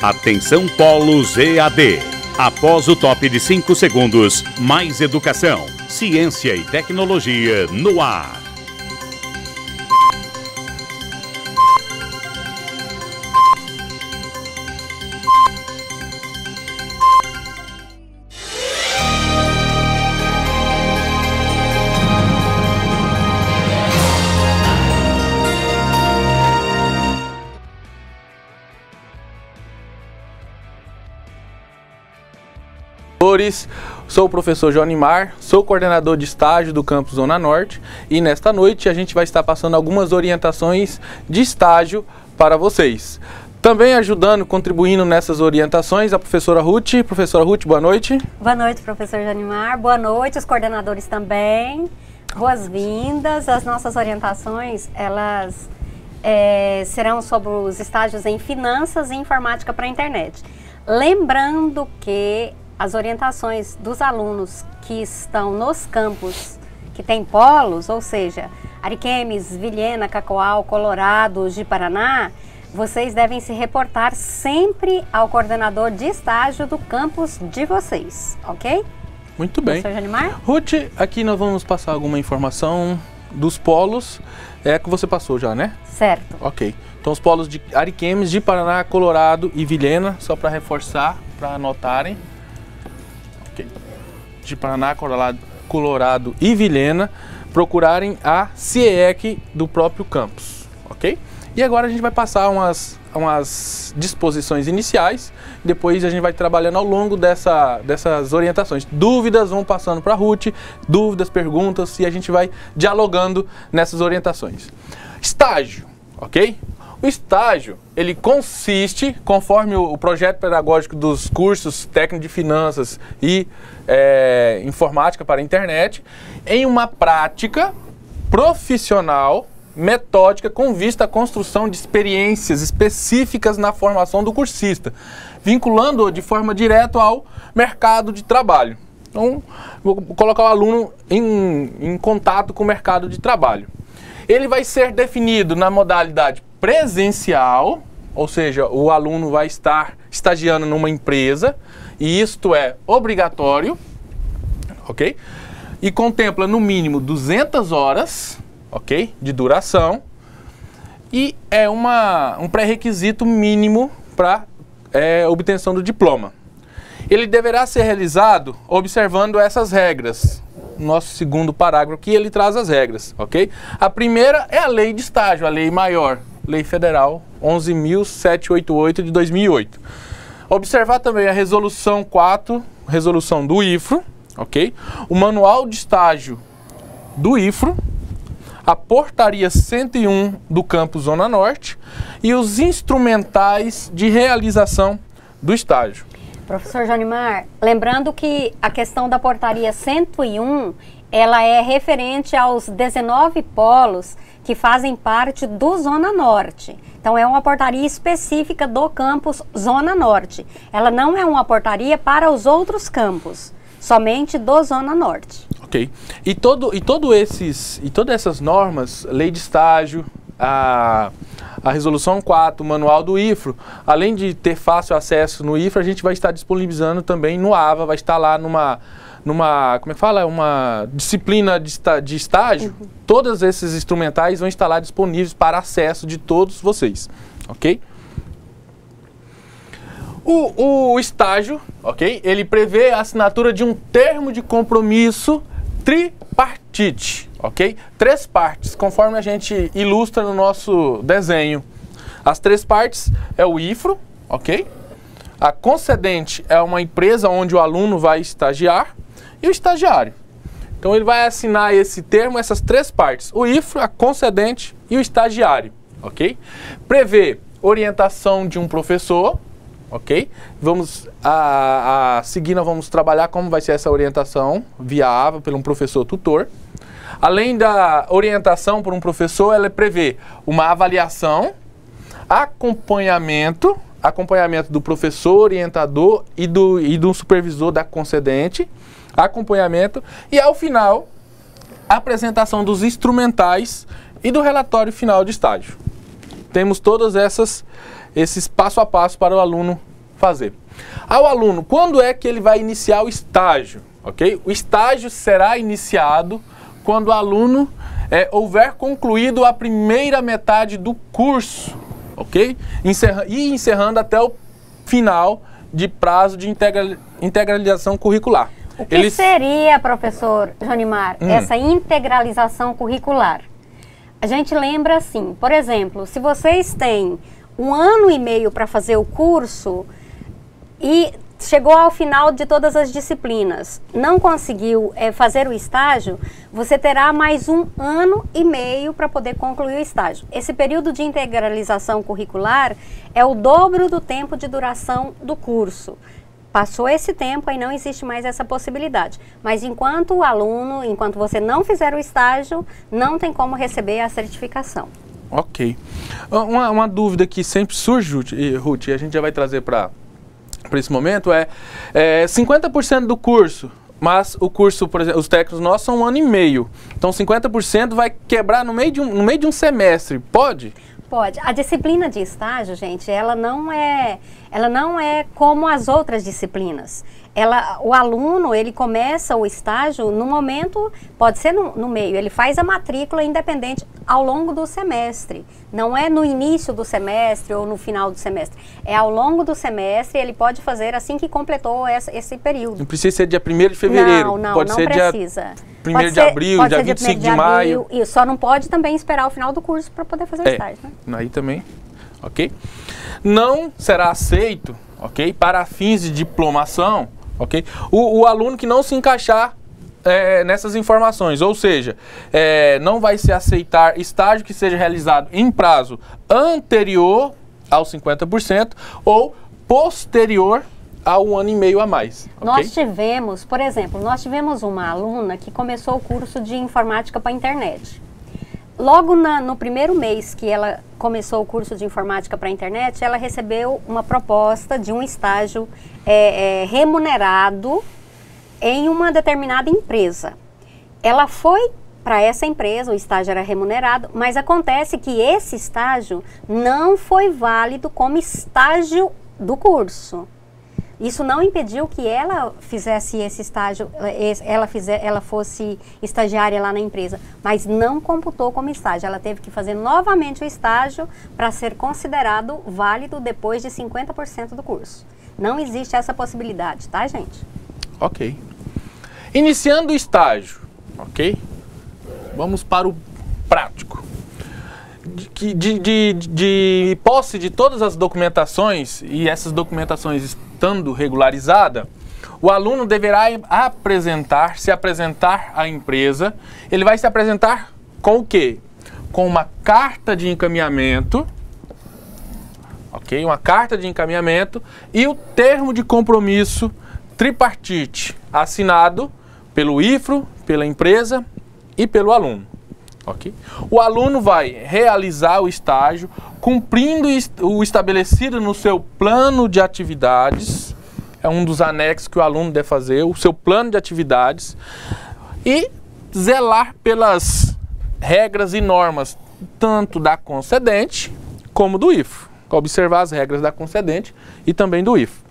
Atenção Polos EAD. Após o top de 5 segundos, mais educação, ciência e tecnologia no ar. Sou o professor Jonimar, sou coordenador de estágio do campus Zona Norte e nesta noite a gente vai estar passando algumas orientações de estágio para vocês. Também ajudando, contribuindo nessas orientações, a professora Ruth. Professora Ruth, boa noite. Boa noite, professor Jonimar. Boa noite, os coordenadores também. Boas-vindas. As nossas orientações, elas serão sobre os estágios em finanças e informática para a internet. Lembrando que as orientações dos alunos que estão nos campos que tem polos, ou seja, Ariquemes, Vilhena, Cacoal, Colorado, de Paraná, vocês devem se reportar sempre ao coordenador de estágio do campus de vocês, ok? Muito bem. Professor Jonimar? Ruth, aqui nós vamos passar alguma informação dos polos, que você passou já, né? Certo. Ok. Então os polos de Ariquemes, de Paraná, Colorado e Vilhena, só para reforçar, para anotarem. De Paraná, Colorado e Vilhena, procurarem a CIEEC do próprio campus, ok? E agora a gente vai passar umas disposições iniciais, depois a gente vai trabalhando ao longo dessas orientações. Dúvidas vão passando para a Ruth, dúvidas, perguntas, e a gente vai dialogando nessas orientações. Estágio, ok? O estágio, ele consiste, conforme o projeto pedagógico dos cursos técnico de finanças e informática para a internet, em uma prática profissional, metódica, com vista à construção de experiências específicas na formação do cursista, vinculando-o de forma direta ao mercado de trabalho. Então, vou colocar o aluno em contato com o mercado de trabalho. Ele vai ser definido na modalidade presencial, ou seja, o aluno vai estar estagiando numa empresa, e isto é obrigatório, ok? E contempla no mínimo 200 horas, ok? De duração, e é um pré-requisito mínimo para obtenção do diploma. Ele deverá ser realizado observando essas regras. Nosso segundo parágrafo aqui, ele traz as regras, ok? A primeira é a lei de estágio, a lei maior, Lei Federal 11.788 de 2008. Observar também a resolução 4, resolução do IFRO, ok? O manual de estágio do IFRO, a portaria 101 do campus Zona Norte e os instrumentais de realização do estágio. Professor Jonimar, lembrando que a questão da portaria 101, ela é referente aos 19 polos que fazem parte do Zona Norte. Então é uma portaria específica do campus Zona Norte. Ela não é uma portaria para os outros campos, somente do Zona Norte. Ok. E todas essas normas, lei de estágio, a resolução 4, o manual do IFRO, além de ter fácil acesso no IFRO, a gente vai estar disponibilizando também no AVA, vai estar lá numa como é que fala? Uma disciplina de estágio. Uhum. Todos esses instrumentais vão estar lá disponíveis para acesso de todos vocês, ok? O estágio, ok? Ele prevê a assinatura de um termo de compromisso tripartite, ok? 3 partes, conforme a gente ilustra no nosso desenho. As 3 partes é o IFRO, ok? A concedente é uma empresa onde o aluno vai estagiar e o estagiário. Então ele vai assinar esse termo, essas 3 partes, o IFRO, a concedente e o estagiário, ok? Prevê orientação de um professor, ok? Vamos a seguir, nós vamos trabalhar como vai ser essa orientação via AVA, por um professor tutor. Além da orientação por um professor, ela prevê uma avaliação, acompanhamento do professor, orientador e do supervisor da concedente, acompanhamento e, ao final, a apresentação dos instrumentais e do relatório final de estágio. Temos todas esses passo a passo para o aluno fazer. Ao aluno, quando é que ele vai iniciar o estágio? Ok? O estágio será iniciado quando o aluno houver concluído a primeira metade do curso, ok? Encerrando até o final de prazo de integralização curricular. O que seria, professor Jonimar, essa integralização curricular? A gente lembra assim, por exemplo, se vocês têm 1 ano e meio para fazer o curso e chegou ao final de todas as disciplinas, não conseguiu fazer o estágio, você terá mais 1 ano e meio para poder concluir o estágio. Esse período de integralização curricular é o dobro do tempo de duração do curso. Passou esse tempo, aí não existe mais essa possibilidade. Mas enquanto você não fizer o estágio, não tem como receber a certificação. Ok. Uma dúvida que sempre surge, Ruth, e a gente já vai trazer para esse momento, 50% do curso, mas o curso, por exemplo, os técnicos nossos são 1 ano e meio. Então 50% vai quebrar no meio de um semestre. Pode? Pode. A disciplina de estágio, gente, ela não é como as outras disciplinas. O aluno, ele começa o estágio no momento, pode ser no meio, ele faz a matrícula independente ao longo do semestre. Não é no início do semestre ou no final do semestre. É ao longo do semestre, ele pode fazer assim que completou esse período. Não precisa ser dia 1º de fevereiro. Não pode ser precisa. Dia 1º de abril, dia 25 de maio. E só não pode também esperar o final do curso para poder fazer o estágio. Né? Aí também, ok? Não será aceito, ok? Para fins de diplomação, ok? O aluno que não se encaixar nessas informações, ou seja, não vai se aceitar estágio que seja realizado em prazo anterior aos 50% ou posterior a 1 ano e meio a mais. Okay? Nós tivemos, por exemplo, uma aluna que começou o curso de informática para a internet. Logo no primeiro mês que ela começou o curso de informática para a internet, ela recebeu uma proposta de um estágio remunerado em uma determinada empresa. Ela foi para essa empresa, o estágio era remunerado, mas acontece que esse estágio não foi válido como estágio do curso. Isso não impediu que ela fizesse esse estágio, ela fosse estagiária lá na empresa, mas não computou como estágio. Ela teve que fazer novamente o estágio para ser considerado válido depois de 50% do curso. Não existe essa possibilidade, tá, gente? Ok. Iniciando o estágio, ok? Vamos para o prático. De posse de todas as documentações, e essas documentações estando regularizadas, o aluno deverá se apresentar à empresa. Ele vai se apresentar com o quê? Com uma carta de encaminhamento, ok? Uma carta de encaminhamento e o termo de compromisso tripartite assinado pelo IFRO, pela empresa e pelo aluno. Okay? O aluno vai realizar o estágio cumprindo o estabelecido no seu plano de atividades, é um dos anexos que o aluno deve fazer, o seu plano de atividades, e zelar pelas regras e normas tanto da concedente como do IFRO, observar as regras da concedente e também do IFRO.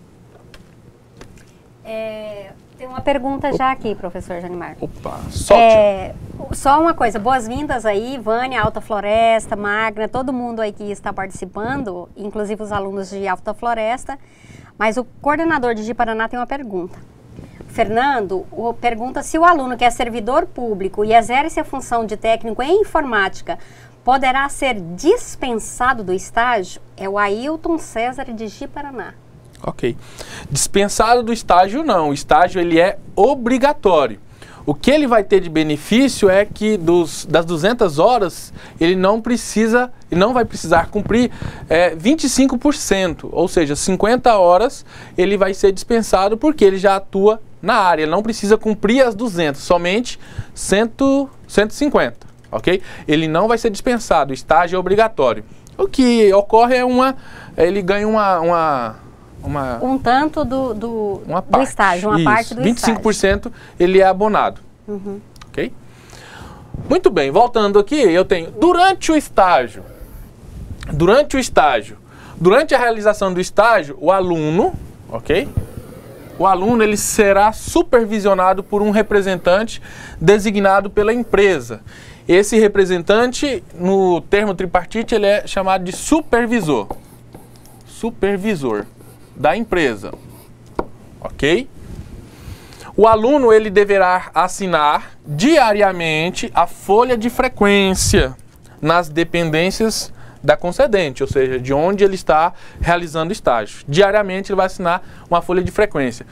Tem uma pergunta já aqui, professor Jonimar. Opa, solte. Só uma coisa, boas-vindas aí, Vânia, Alta Floresta, Magna, todo mundo aí que está participando, inclusive os alunos de Alta Floresta, mas o coordenador de Ji-Paraná tem uma pergunta. Fernando pergunta se o aluno que é servidor público e exerce a função de técnico em informática poderá ser dispensado do estágio? É o Ailton César de Ji-Paraná. Ok. Dispensado do estágio não, o estágio ele é obrigatório. O que ele vai ter de benefício é que das 200 horas ele não vai precisar cumprir 25%, ou seja, 50 horas ele vai ser dispensado porque ele já atua na área, ele não precisa cumprir as 200, somente 150, ok? Ele não vai ser dispensado, o estágio é obrigatório. O que ocorre é ele ganha um tanto do estágio, uma parte do 25% estágio. ele é abonado. Uhum. Ok? Muito bem, voltando aqui, eu tenho, durante o estágio, Durante a realização do estágio, o aluno, ok? O aluno ele será supervisionado por um representante designado pela empresa. Esse representante, no termo tripartite, ele é chamado de supervisor. Supervisor da empresa, ok? O aluno ele deverá assinar diariamente a folha de frequência nas dependências da concedente, ou seja, de onde ele está realizando o estágio. Diariamente ele vai assinar uma folha de frequência.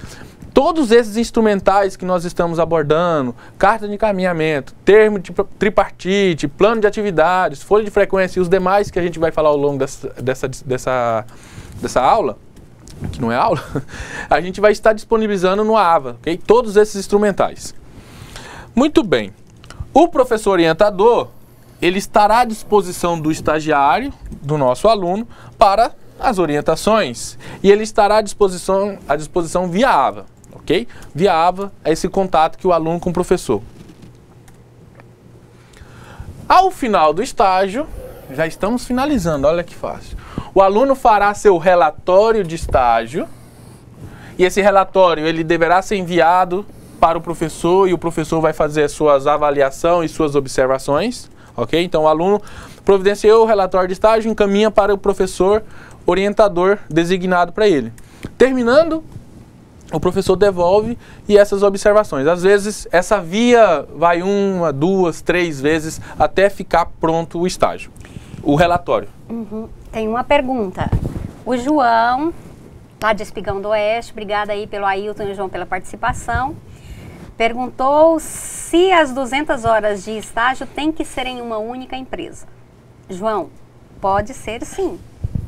Todos esses instrumentais que nós estamos abordando, carta de encaminhamento, termo de tripartite, plano de atividades, folha de frequência e os demais que a gente vai falar ao longo dessa aula, que não é aula, a gente vai estar disponibilizando no AVA, ok? Todos esses instrumentais. Muito bem. O professor orientador, ele estará à disposição do estagiário, do nosso aluno, para as orientações. E ele estará à disposição via AVA, ok? Via AVA é esse contato que o aluno com o professor. Ao final do estágio, já estamos finalizando, olha que fácil. O aluno fará seu relatório de estágio e esse relatório ele deverá ser enviado para o professor e o professor vai fazer suas avaliações e suas observações, ok? Então o aluno providenciou o relatório de estágio e encaminha para o professor orientador designado para ele. Terminando, o professor devolve e essas observações. Às vezes essa via vai 1, 2, 3 vezes até ficar pronto o estágio, o relatório. Uhum. Tem uma pergunta. O João, lá de Espigão do Oeste, obrigada aí pelo Ailton e o João pela participação, perguntou se as 200 horas de estágio tem que ser em uma única empresa. João, pode ser sim.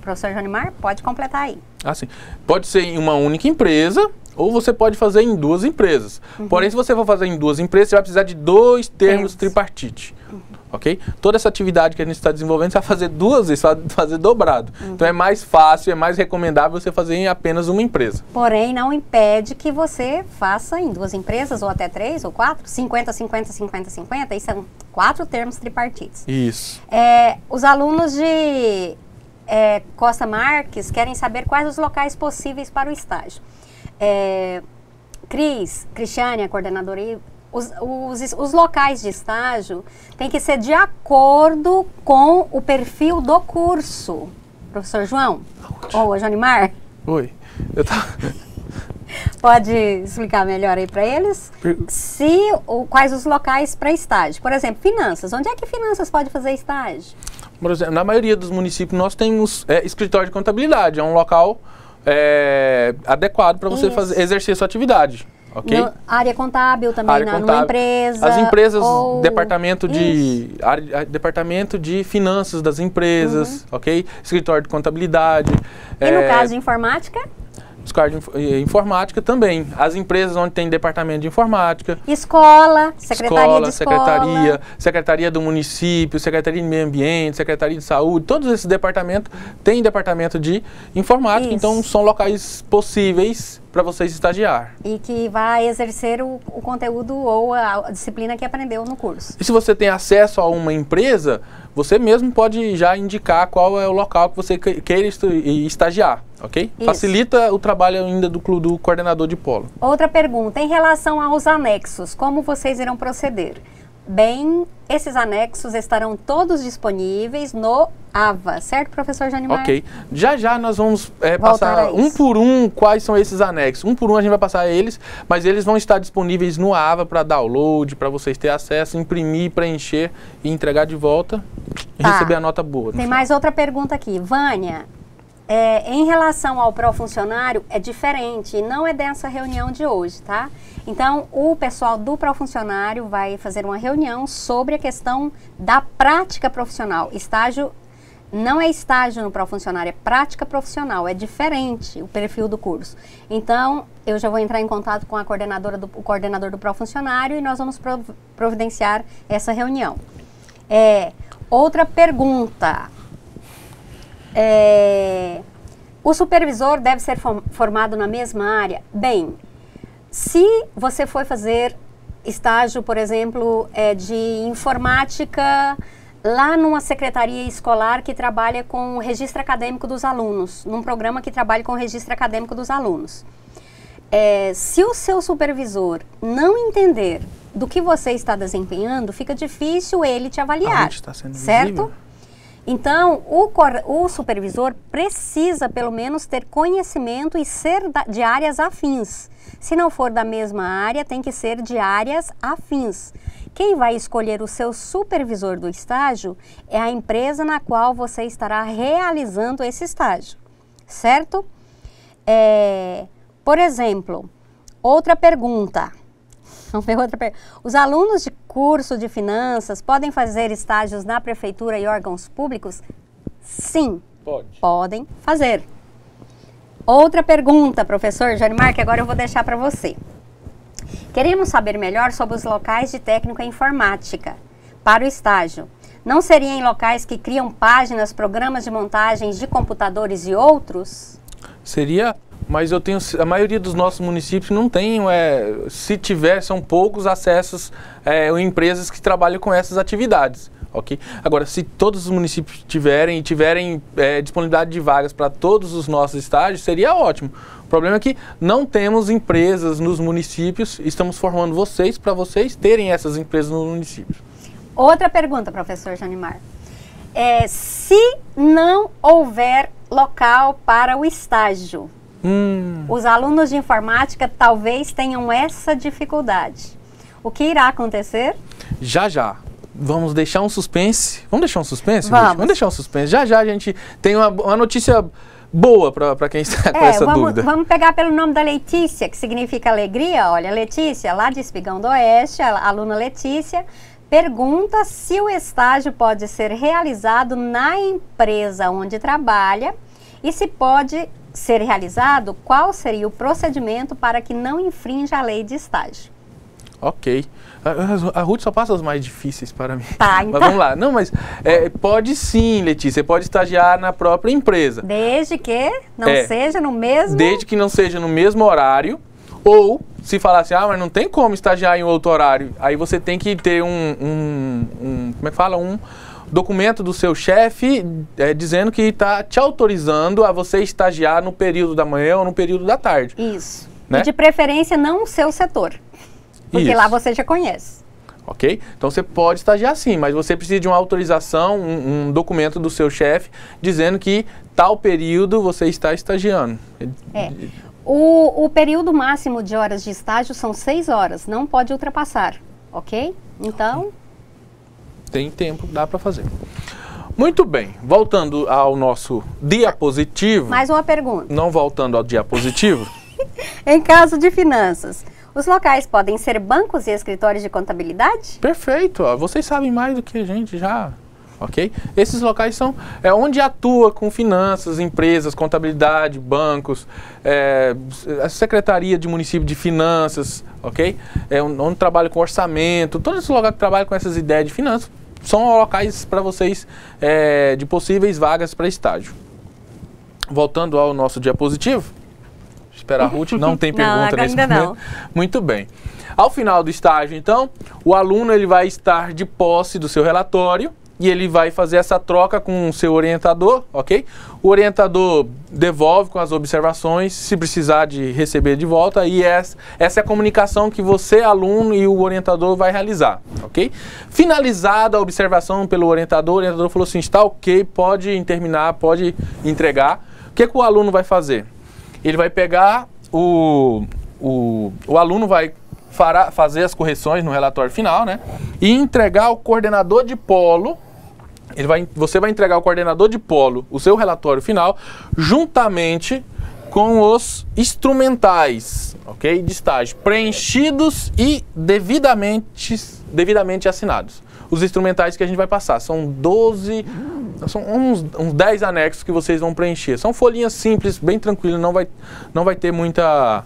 Professor Joanimar, pode completar aí. Ah, sim. Pode ser em uma única empresa ou você pode fazer em 2 empresas. Uhum. Porém, se você for fazer em 2 empresas, você vai precisar de 2 termos tripartite. Uhum. Ok? Toda essa atividade que a gente está desenvolvendo, você vai fazer 2 vezes, vai fazer dobrado. Uhum. Então é mais fácil, é mais recomendável você fazer em apenas uma empresa. Porém, não impede que você faça em 2 empresas, ou até 3 ou 4, 50, 50, 50, 50, e são 4 termos tripartites. Isso. Os alunos de Costa Marques querem saber quais os locais possíveis para o estágio. Cristiane, a coordenadora, os locais de estágio tem que ser de acordo com o perfil do curso. Professor João? Ou Joanimar? Oi. Pode explicar melhor aí para eles? Quais os locais para estágio? Por exemplo, finanças. Onde é que finanças pode fazer estágio? Por exemplo, na maioria dos municípios nós temos escritório de contabilidade. É um local adequado para você exercer sua atividade. Okay? Área contábil também, numa empresa. As empresas, departamento de finanças das empresas, ok? Escritório de contabilidade. E no caso de informática? Escritório de informática também. As empresas onde tem departamento de informática. Secretaria de escola. Secretaria do município, Secretaria de Meio Ambiente, Secretaria de Saúde. Todos esses departamentos têm departamento de informática, então são locais possíveis para vocês estagiar. E que vai exercer o conteúdo ou a disciplina que aprendeu no curso. E se você tem acesso a uma empresa, você mesmo pode já indicar qual é o local que você queira estagiar, ok? Isso. Facilita o trabalho ainda do coordenador de polo. Outra pergunta, em relação aos anexos, como vocês irão proceder? Bem, esses anexos estarão todos disponíveis no AVA, certo, professor Joanimar? Ok. Já nós vamos passar um por um quais são esses anexos. Um por um a gente vai passar eles, mas eles vão estar disponíveis no AVA para download, para vocês terem acesso, imprimir, preencher e entregar de volta e receber a nota boa. Tem mais outra pergunta aqui. Vânia, em relação ao pró-funcionário, é diferente, não é dessa reunião de hoje, tá? Então, o pessoal do pró-funcionário vai fazer uma reunião sobre a questão da prática profissional. Estágio não é estágio no pró-funcionário, é prática profissional, é diferente o perfil do curso. Então, eu já vou entrar em contato com o coordenador do pró-funcionário e nós vamos providenciar essa reunião. Outra pergunta. O supervisor deve ser formado na mesma área? Bem, se você for fazer estágio, por exemplo, de informática lá numa secretaria escolar que trabalha com o registro acadêmico dos alunos, num programa que trabalha com o registro acadêmico dos alunos. Se o seu supervisor não entender do que você está desempenhando, fica difícil ele te avaliar, certo? Visível. Então, o supervisor precisa, pelo menos, ter conhecimento e ser de áreas afins. Se não for da mesma área, tem que ser de áreas afins. Quem vai escolher o seu supervisor do estágio é a empresa na qual você estará realizando esse estágio, certo? Por exemplo, outra pergunta. Vamos ver outra pergunta. Os alunos de curso de finanças podem fazer estágios na prefeitura e órgãos públicos? Sim, podem fazer. Outra pergunta, professor Johnimar, que agora eu vou deixar para você. Queremos saber melhor sobre os locais de técnico em informática para o estágio. Não seriam em locais que criam páginas, programas de montagens de computadores e outros? Seria, mas eu tenho, a maioria dos nossos municípios não tem, se tiver, são poucos acessos em empresas que trabalham com essas atividades. Okay? Agora, se todos os municípios tiverem disponibilidade de vagas para todos os nossos estágios, seria ótimo. O problema é que não temos empresas nos municípios, estamos formando vocês para vocês terem essas empresas nos municípios. Outra pergunta, professor Johnimar. Se não houver local para o estágio, os alunos de informática talvez tenham essa dificuldade. O que irá acontecer? Já. Vamos deixar um suspense. Vamos deixar um suspense? Vamos deixar um suspense. Já a gente tem uma notícia boa para quem está com essa dúvida. Vamos pegar pelo nome da Letícia, que significa alegria. Olha, Letícia, lá de Espigão do Oeste, a aluna Letícia, pergunta se o estágio pode ser realizado na empresa onde trabalha e se pode ser realizado, qual seria o procedimento para que não infrinja a lei de estágio. Ok. A Ruth só passa os mais difíceis para mim. Tá, então. Mas vamos lá. Não, mas pode sim, Letícia. Você pode estagiar na própria empresa. Desde que não seja no mesmo... Desde que não seja no mesmo horário. Ou, se falar assim, mas não tem como estagiar em outro horário. Aí você tem que ter como é que fala? Um documento do seu chefe dizendo que está te autorizando a você estagiar no período da manhã ou no período da tarde. Isso. Né? E de preferência não o seu setor. Porque lá você já conhece. Ok? Então você pode estagiar sim, mas você precisa de uma autorização, um documento do seu chefe dizendo que tal período você está estagiando. O período máximo de horas de estágio são 6 horas, não pode ultrapassar, ok? Então... Tem tempo, dá para fazer. Muito bem, voltando ao nosso diapositivo... Mais uma pergunta. Não voltando ao diapositivo... Em caso de finanças... Os locais podem ser bancos e escritórios de contabilidade? Perfeito, vocês sabem mais do que a gente já, ok? Esses locais são onde atua com finanças, empresas, contabilidade, bancos, a Secretaria de Município de Finanças, ok? Onde trabalha com orçamento, todos esses locais que trabalham com essas ideias de finanças são locais para vocês de possíveis vagas para estágio. Voltando ao nosso diapositivo. Espera, Ruth, não tem pergunta nesse momento. Não. Muito bem. Ao final do estágio, então, o aluno ele vai estar de posse do seu relatório e ele vai fazer essa troca com o seu orientador, ok? O orientador devolve com as observações, se precisar de receber de volta, e essa é a comunicação que você, aluno, e o orientador vai realizar, ok? Finalizada a observação pelo orientador, o orientador falou assim, está ok, pode terminar, pode entregar. O que o aluno vai fazer? Ele vai pegar, o aluno vai fazer as correções no relatório final, né? E entregar ao coordenador de polo, você vai entregar ao coordenador de polo o seu relatório final, juntamente com os instrumentais, ok? De estágio, preenchidos e devidamente assinados. Os instrumentais que a gente vai passar, são 12... São uns 10 anexos que vocês vão preencher. São folhinhas simples, bem tranquilas, não vai ter muita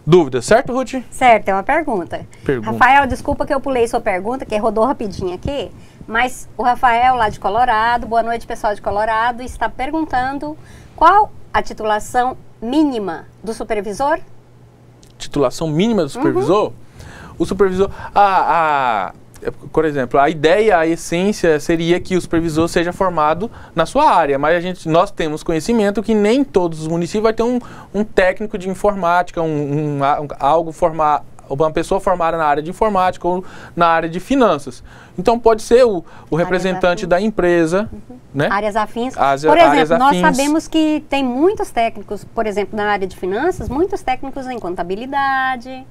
dúvida. Certo, Ruth? Certo, é uma pergunta. Rafael, desculpa que eu pulei sua pergunta, que rodou rapidinho aqui, mas o Rafael, lá de Colorado, boa noite, pessoal de Colorado, está perguntando qual a titulação mínima do supervisor? Titulação mínima do supervisor? O supervisor... por exemplo, a ideia, a essência seria que o supervisor seja formado na sua área, mas nós temos conhecimento que nem todos os municípios vai ter um técnico de informática, uma pessoa formada na área de informática ou na área de finanças. Então pode ser o representante da empresa, né? Áreas afins. Por exemplo, nós sabemos que tem muitos técnicos, por exemplo, na área de finanças, muitos técnicos em contabilidade,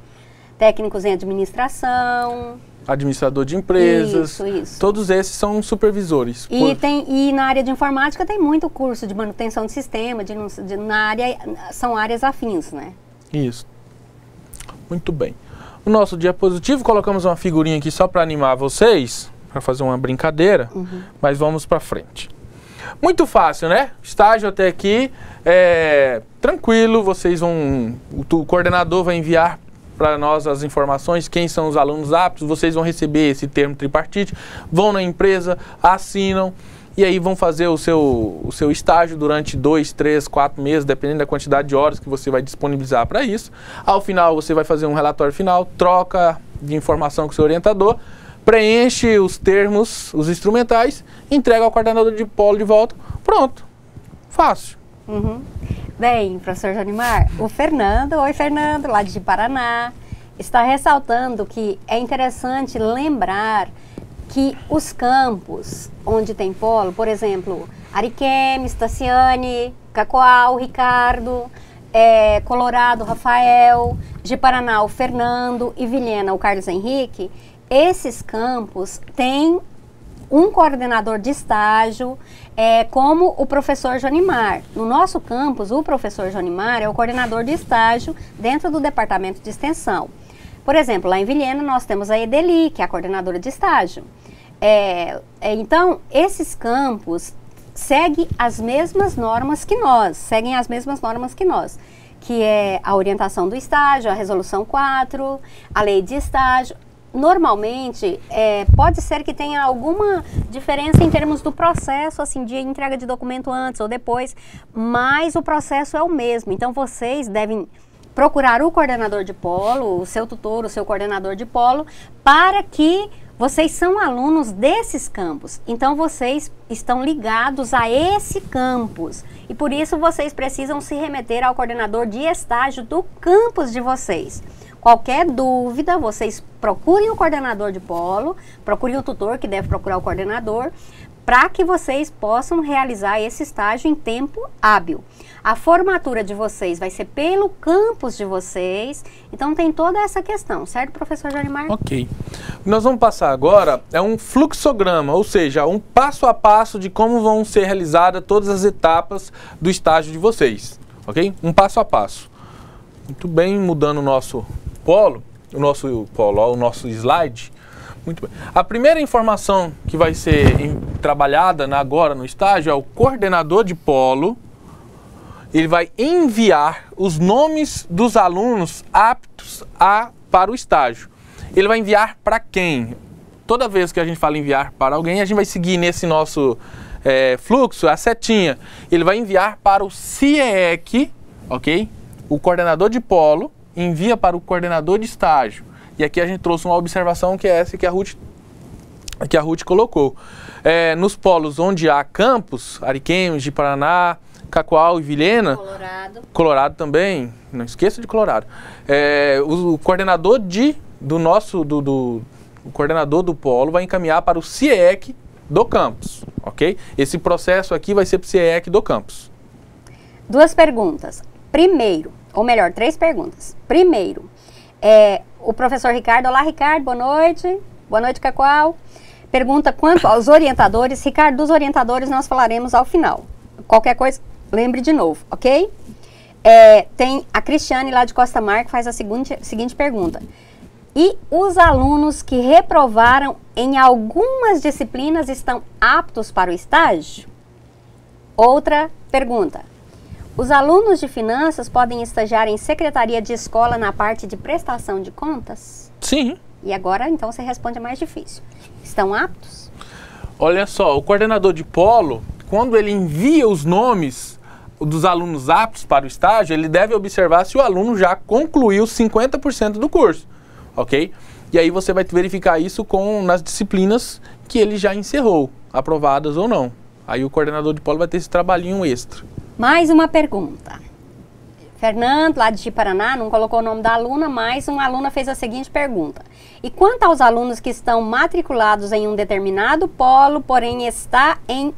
técnicos em administração. Administrador de empresas. Isso. Todos esses são supervisores. E na área de informática tem muito curso de manutenção de sistema, são áreas afins, né? Isso. Muito bem. O nosso diapositivo, colocamos uma figurinha aqui só para animar vocês, para fazer uma brincadeira, mas vamos para frente. Muito fácil, né? Estágio até aqui, tranquilo, o coordenador vai enviar para nós as informações, quem são os alunos aptos, vocês vão receber esse termo tripartite, vão na empresa, assinam, e aí vão fazer o seu estágio durante 2, 3, 4 meses, dependendo da quantidade de horas que você vai disponibilizar para isso. Ao final, você vai fazer um relatório final, troca de informação com o seu orientador, preenche os termos, os instrumentais, entrega ao coordenador de polo de volta. Pronto. Fácil. Bem, professor Jonimar, o Fernando, lá de Paraná, está ressaltando que é interessante lembrar que os campos onde tem polo, por exemplo, Ariquemes, Tassiane, Cacoal, Ricardo, Colorado, Rafael, de Paraná, o Fernando e Vilhena, o Carlos Henrique, esses campos têm um coordenador de estágio, como o professor Jonimar. No nosso campus, o professor Jonimar é o coordenador de estágio dentro do departamento de extensão. Por exemplo, lá em Vilhena nós temos a Edeli, que é a coordenadora de estágio. Então, esses campos seguem as mesmas normas que nós, que é a orientação do estágio, a resolução 4, a lei de estágio. Normalmente, pode ser que tenha alguma diferença em termos do processo, assim, de entrega de documento antes ou depois, mas o processo é o mesmo. Então, vocês devem procurar o coordenador de polo, o seu tutor, o seu coordenador de polo, para que vocês são alunos desses campos. Então, vocês estão ligados a esse campus e, por isso, vocês precisam se remeter ao coordenador de estágio do campus de vocês. Qualquer dúvida, vocês procurem o coordenador de polo, procurem o tutor, que deve procurar o coordenador, para que vocês possam realizar esse estágio em tempo hábil. A formatura de vocês vai ser pelo campus de vocês, então tem toda essa questão, certo, professor Jonimar? Ok. Nós vamos passar agora, um fluxograma, ou seja, um passo a passo de como vão ser realizadas todas as etapas do estágio de vocês, ok? Um passo a passo. Muito bem, mudando o nosso o nosso slide. Muito bem. A primeira informação que vai ser trabalhada agora no estágio é o coordenador de polo. Ele vai enviar os nomes dos alunos aptos para o estágio. Ele vai enviar para quem? Toda vez que a gente fala enviar para alguém, a gente vai seguir nesse nosso fluxo a setinha. Ele vai enviar para o CIEEC, ok? O coordenador de polo envia para o coordenador de estágio. E aqui a gente trouxe uma observação que é essa que a Ruth colocou. Nos polos onde há campos, Ariquemes, de Paraná, Cacoal e Vilhena, Colorado também, não esqueça de Colorado, o coordenador o coordenador do polo vai encaminhar para o CIEEC do campus, ok? Esse processo aqui vai ser para o CIEEC do campus. 2 perguntas. Primeiro, ou melhor, 3 perguntas. Primeiro, o professor Ricardo. Olá, Ricardo, boa noite. Boa noite, Cacoal. Pergunta quanto aos orientadores. Ricardo, dos orientadores nós falaremos ao final. Qualquer coisa, lembre de novo, ok? Tem a Cristiane lá de Costa Mar que faz a seguinte pergunta. E os alunos que reprovaram em algumas disciplinas estão aptos para o estágio? Outra pergunta. Os alunos de finanças podem estagiar em secretaria de escola na parte de prestação de contas? Sim. E agora, então, você responde a mais difícil. Estão aptos? Olha só, o coordenador de polo, quando ele envia os nomes dos alunos aptos para o estágio, ele deve observar se o aluno já concluiu 50% do curso, ok? E aí você vai verificar isso nas disciplinas que ele já encerrou, aprovadas ou não. Aí o coordenador de polo vai ter esse trabalhinho extra. Mais uma pergunta. Fernando, lá de Paraná, não colocou o nome da aluna, mas uma aluna fez a seguinte pergunta. E quanto aos alunos que estão matriculados em um determinado polo, porém está em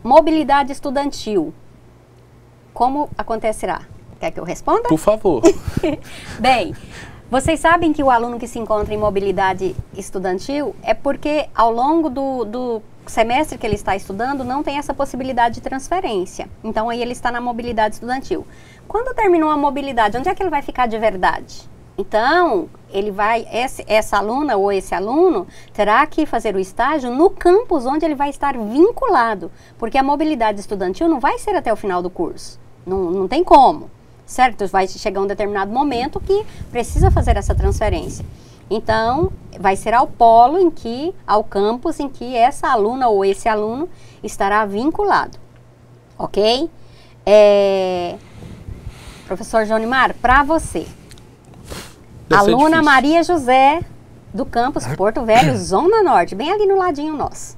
mobilidade estudantil, como acontecerá? Quer que eu responda? Por favor. Bem, vocês sabem que o aluno que se encontra em mobilidade estudantil é porque ao longo do semestre que ele está estudando não tem essa possibilidade de transferência. Então aí ele está na mobilidade estudantil. Quando terminou a mobilidade, onde é que ele vai ficar de verdade? Então, ele vai, essa aluna ou esse aluno terá que fazer o estágio no campus onde ele vai estar vinculado, porque a mobilidade estudantil não vai ser até o final do curso, não tem como, certo? Vai chegar um determinado momento que precisa fazer essa transferência. Então, vai ser ao polo ao campus em que essa aluna ou esse aluno estará vinculado, ok? Professor Jonimar, para você. Aluna Maria José, do campus Porto Velho, Zona Norte, bem ali no ladinho nosso.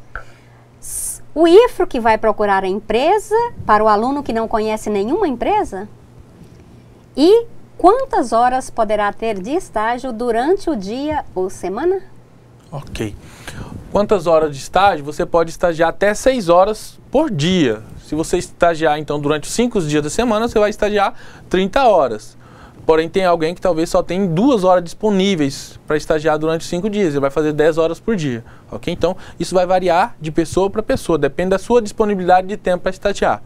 O IFRO que vai procurar a empresa para o aluno que não conhece nenhuma empresa? E quantas horas poderá ter de estágio durante o dia ou semana? Ok. Quantas horas de estágio? Você pode estagiar até 6 horas por dia. Se você estagiar, então, durante 5 dias da semana, você vai estagiar 30 horas. Porém, tem alguém que talvez só tem 2 horas disponíveis para estagiar durante 5 dias. Ele vai fazer 10 horas por dia, ok? Então, isso vai variar de pessoa para pessoa, depende da sua disponibilidade de tempo para estagiar.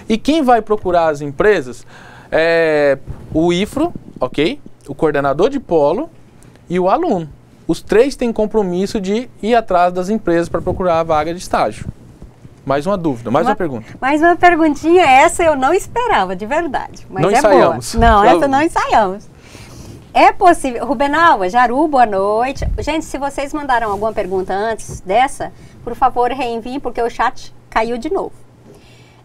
E quem vai procurar as empresas é o IFRO, ok? O coordenador de polo e o aluno. Os 3 têm compromisso de ir atrás das empresas para procurar a vaga de estágio. Mais uma dúvida, mais uma pergunta. Mais uma perguntinha, essa eu não esperava, de verdade. Mas não ensaiamos. Boa. Não, essa não ensaiamos. É possível... Rubenalva, Jaru, boa noite. Gente, se vocês mandaram alguma pergunta antes dessa, por favor, reenviem, porque o chat caiu de novo.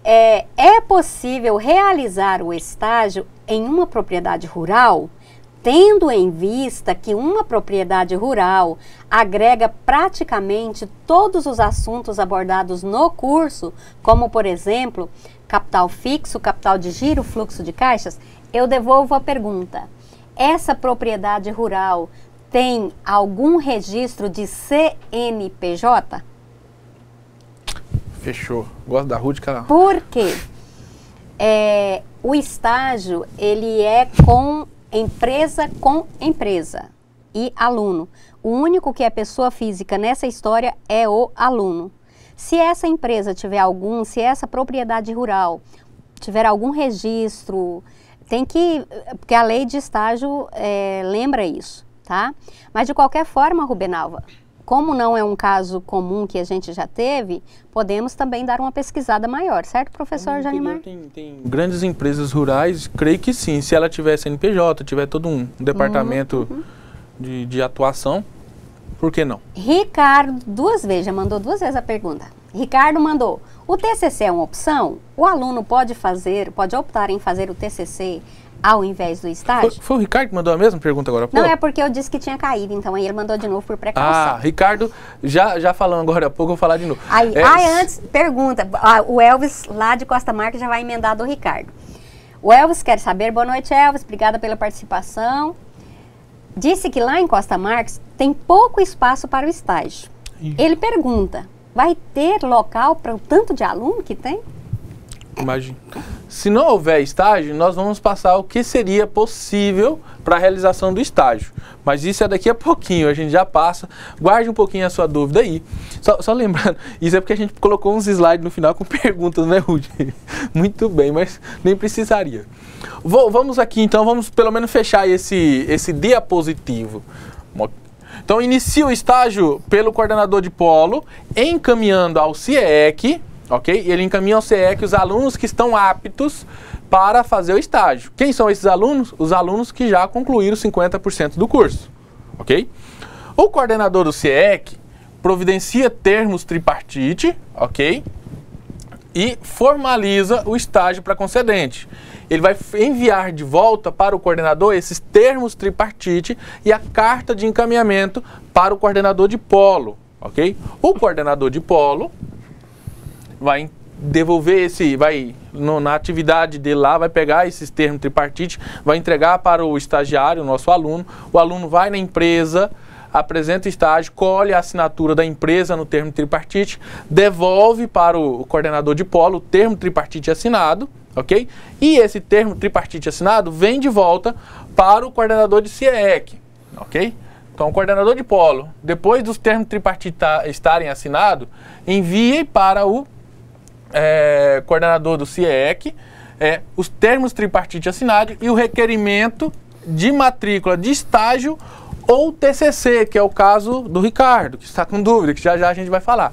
É possível realizar o estágio em uma propriedade rural, tendo em vista que uma propriedade rural agrega praticamente todos os assuntos abordados no curso, como, por exemplo, capital fixo, capital de giro, fluxo de caixas? Eu devolvo a pergunta. Essa propriedade rural tem algum registro de CNPJ? Fechou. Gosto da Ruth, cara. Por quê? O estágio, ele é com empresa e aluno. O único que é pessoa física nessa história é o aluno. Se essa empresa tiver se essa propriedade rural tiver algum registro, porque a lei de estágio lembra isso, tá? Mas de qualquer forma, Rubenalva, como não é um caso comum que a gente já teve, podemos também dar uma pesquisada maior, certo, professor Jonimar? Tem grandes empresas rurais, creio que sim. Se ela tiver CNPJ, tiver todo um departamento de atuação, por que não? Ricardo, já mandou 2 vezes a pergunta. Ricardo mandou, o TCC é uma opção? O aluno pode optar em fazer o TCC ao invés do estágio? Foi o Ricardo que mandou a mesma pergunta agora? Não, é porque eu disse que tinha caído, então aí ele mandou de novo por precaução. Ricardo, já falando agora há pouco, eu vou falar de novo. Antes, pergunta, o Elvis lá de Costa Marques já vai emendar do Ricardo. O Elvis quer saber, boa noite Elvis, obrigada pela participação. Disse que lá em Costa Marques tem pouco espaço para o estágio. Ele pergunta, vai ter local para o tanto de aluno que tem? Imagina. Se não houver estágio, nós vamos passar o que seria possível para a realização do estágio. Mas isso é daqui a pouquinho, a gente já passa. Guarde um pouquinho a sua dúvida aí. Só lembrando, isso é porque a gente colocou uns slides no final com perguntas, né, Ruth? Muito bem, mas nem precisaria. Vamos aqui, então, vamos pelo menos fechar esse diapositivo. Então, inicia o estágio pelo coordenador de polo, encaminhando ao CIEC, ok? Ele encaminha ao CIEC os alunos que estão aptos para fazer o estágio. Quem são esses alunos? Os alunos que já concluíram 50% do curso, ok? O coordenador do CIEC providencia termos tripartite, ok? E formaliza o estágio para concedente. ele vai enviar de volta para o coordenador esses termos tripartite e a carta de encaminhamento para o coordenador de polo, ok? O coordenador de polo vai devolver na atividade dele lá, vai pegar esses termos tripartite, vai entregar para o estagiário, o nosso aluno. O aluno vai na empresa, apresenta o estágio, colhe a assinatura da empresa no termo tripartite, devolve para o coordenador de polo o termo tripartite assinado, ok? E esse termo tripartite assinado vem de volta para o coordenador de CIEC, ok? Então, o coordenador de polo, depois dos termos tripartite estarem assinados, envia para o coordenador do CIEC os termos tripartite assinados e o requerimento de matrícula de estágio ou TCC, que é o caso do Ricardo, que está com dúvida, que já já a gente vai falar,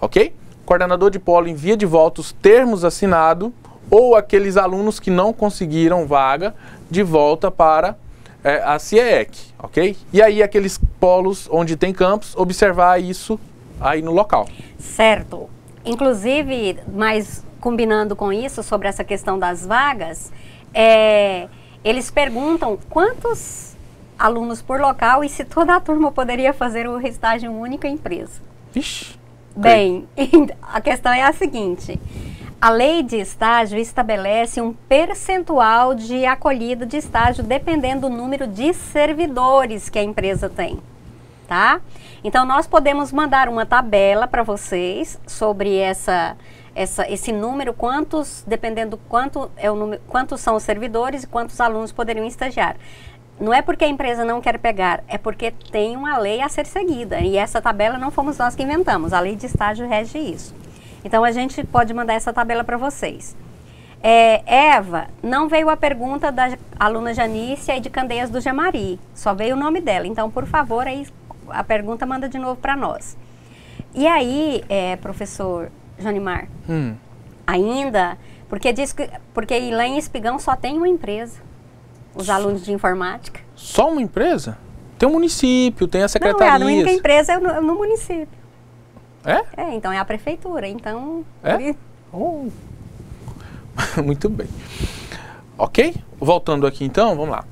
ok? O coordenador de polo envia de volta os termos assinados ou aqueles alunos que não conseguiram vaga de volta para a CIEC, ok? E aí aqueles polos onde tem campus, observar isso aí no local. Certo. Inclusive, mas combinando com isso, sobre essa questão das vagas, eles perguntam quantos alunos por local e se toda a turma poderia fazer o estágio em uma única empresa. Vixe. Bem, a questão é a seguinte: a lei de estágio estabelece um percentual de acolhida de estágio dependendo do número de servidores que a empresa tem, tá? Então, nós podemos mandar uma tabela para vocês sobre esse número, dependendo do quantos são os servidores e quantos alunos poderiam estagiar. Não é porque a empresa não quer pegar, é porque tem uma lei a ser seguida. E essa tabela não fomos nós que inventamos, a lei de estágio rege isso. Então, a gente pode mandar essa tabela para vocês. Eva, não veio a pergunta da aluna Janícia e de Candeias do Gemari, só veio o nome dela. Então, por favor, aí a pergunta manda de novo para nós. E aí, professor Jonimar, ainda, porque lá em Espigão só tem uma empresa, os alunos de informática. Só uma empresa? Tem um município, tem a secretaria. Não, a única empresa é no município. É? Então é a prefeitura, então... Oh. Muito bem. Ok? Voltando aqui então, vamos lá.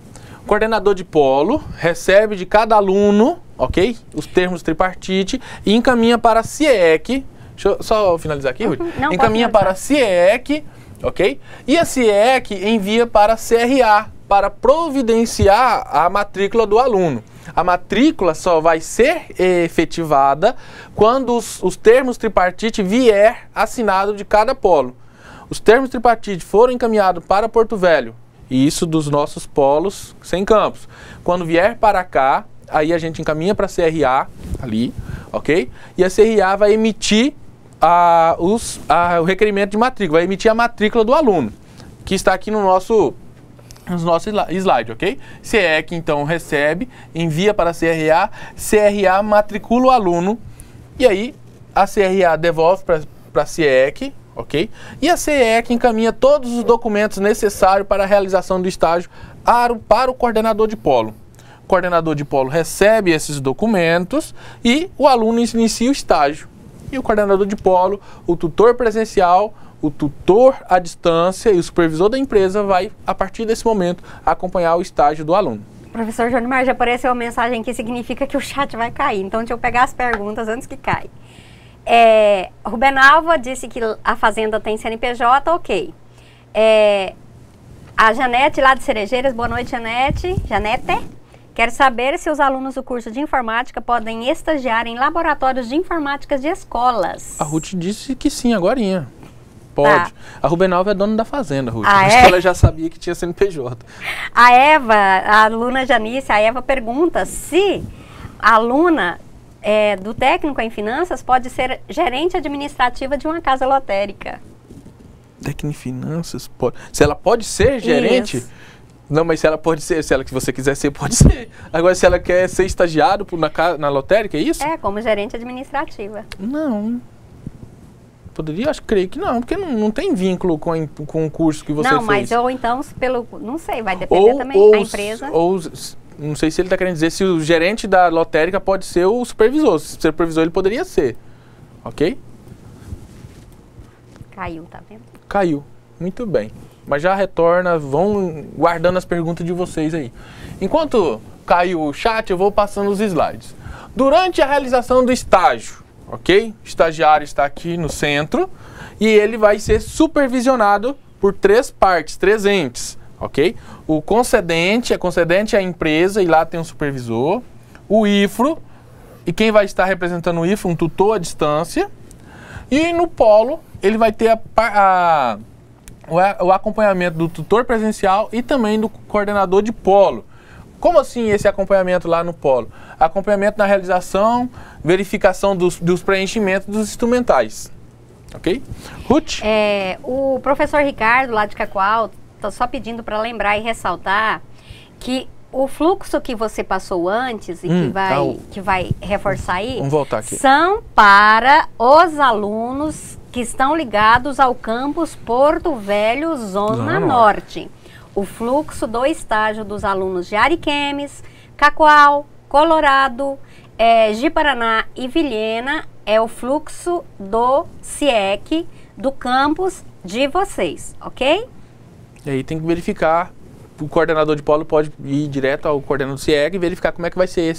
O coordenador de polo recebe de cada aluno, ok? Os termos tripartite e encaminha para a CIEC. Deixa eu só finalizar aqui, Ruth. Encaminha para a CIEC, ok? E a CIEC envia para a CRA para providenciar a matrícula do aluno. A matrícula só vai ser efetivada quando os termos tripartite vier assinado de cada polo. Os termos tripartite foram encaminhados para Porto Velho, e isso dos nossos polos sem campus. Quando vier para cá, aí a gente encaminha para a CRA, ali, ok? E a CRA vai emitir o requerimento de matrícula, vai emitir a matrícula do aluno, que está aqui nos nossos slides, ok? CIEC, então, recebe, envia para a CRA matricula o aluno, e aí a CRA devolve para a CIEC, ok? E a CIEC encaminha todos os documentos necessários para a realização do estágio para o coordenador de polo. O coordenador de polo recebe esses documentos e o aluno inicia o estágio. E o coordenador de polo, o tutor presencial, o tutor à distância e o supervisor da empresa vai, a partir desse momento, acompanhar o estágio do aluno. Professor Jonimar, já apareceu uma mensagem que significa que o chat vai cair. Então, deixa eu pegar as perguntas antes que caia. Rubenalva disse que a fazenda tem CNPJ, ok. A Janete, lá de Cerejeiras, boa noite, Janete. Quer saber se os alunos do curso de informática podem estagiar em laboratórios de informática de escolas. A Ruth disse que sim, agorinha. Pode. Tá. A Rubenalva é dona da fazenda, Ruth. Acho que ela já sabia que tinha CNPJ. A Eva, a aluna Janice, a Eva pergunta se a aluna do técnico em finanças pode ser gerente administrativa de uma casa lotérica. Técnico em finanças? Pode. Se ela pode ser gerente? Isso. Não, mas se ela pode ser, se ela que você quiser ser, pode ser. Agora, se ela quer ser estagiado na lotérica, é isso? Como gerente administrativa. Não. Poderia? Creio que não, porque não tem vínculo com o curso que você fez. Não, mas ou então, não sei, vai depender também da empresa. Não sei se ele está querendo dizer se o gerente da lotérica pode ser o supervisor. Se o supervisor, ele poderia ser. Ok? Caiu, tá vendo? Caiu. Muito bem. mas já retorna, vão guardando as perguntas de vocês aí. Enquanto caiu o chat, eu vou passando os slides. Durante a realização do estágio, ok? O estagiário está aqui no centro e ele vai ser supervisionado por 3 partes, 3 entes, ok? O concedente, é a empresa e lá tem um supervisor, o IFRO, e quem vai estar representando o IFRO, um tutor à distância, e no polo ele vai ter o acompanhamento do tutor presencial e também do coordenador de polo. Como assim esse acompanhamento lá no polo? Acompanhamento na realização, verificação dos preenchimentos dos instrumentais. Ok? Ruth? O professor Ricardo, lá de Cacoal, está só pedindo para lembrar e ressaltar que o fluxo que você passou antes e que vai reforçar aí, vamos voltar aqui, são para os alunos que estão ligados ao campus Porto Velho, Zona Norte. O fluxo do estágio dos alunos de Ariquemes, Cacoal, Colorado, Ji-Paraná e Vilhena é o fluxo do CIEC, do campus de vocês, ok? E aí tem que verificar, o coordenador de polo pode ir direto ao coordenador do CIEC e verificar como é que vai ser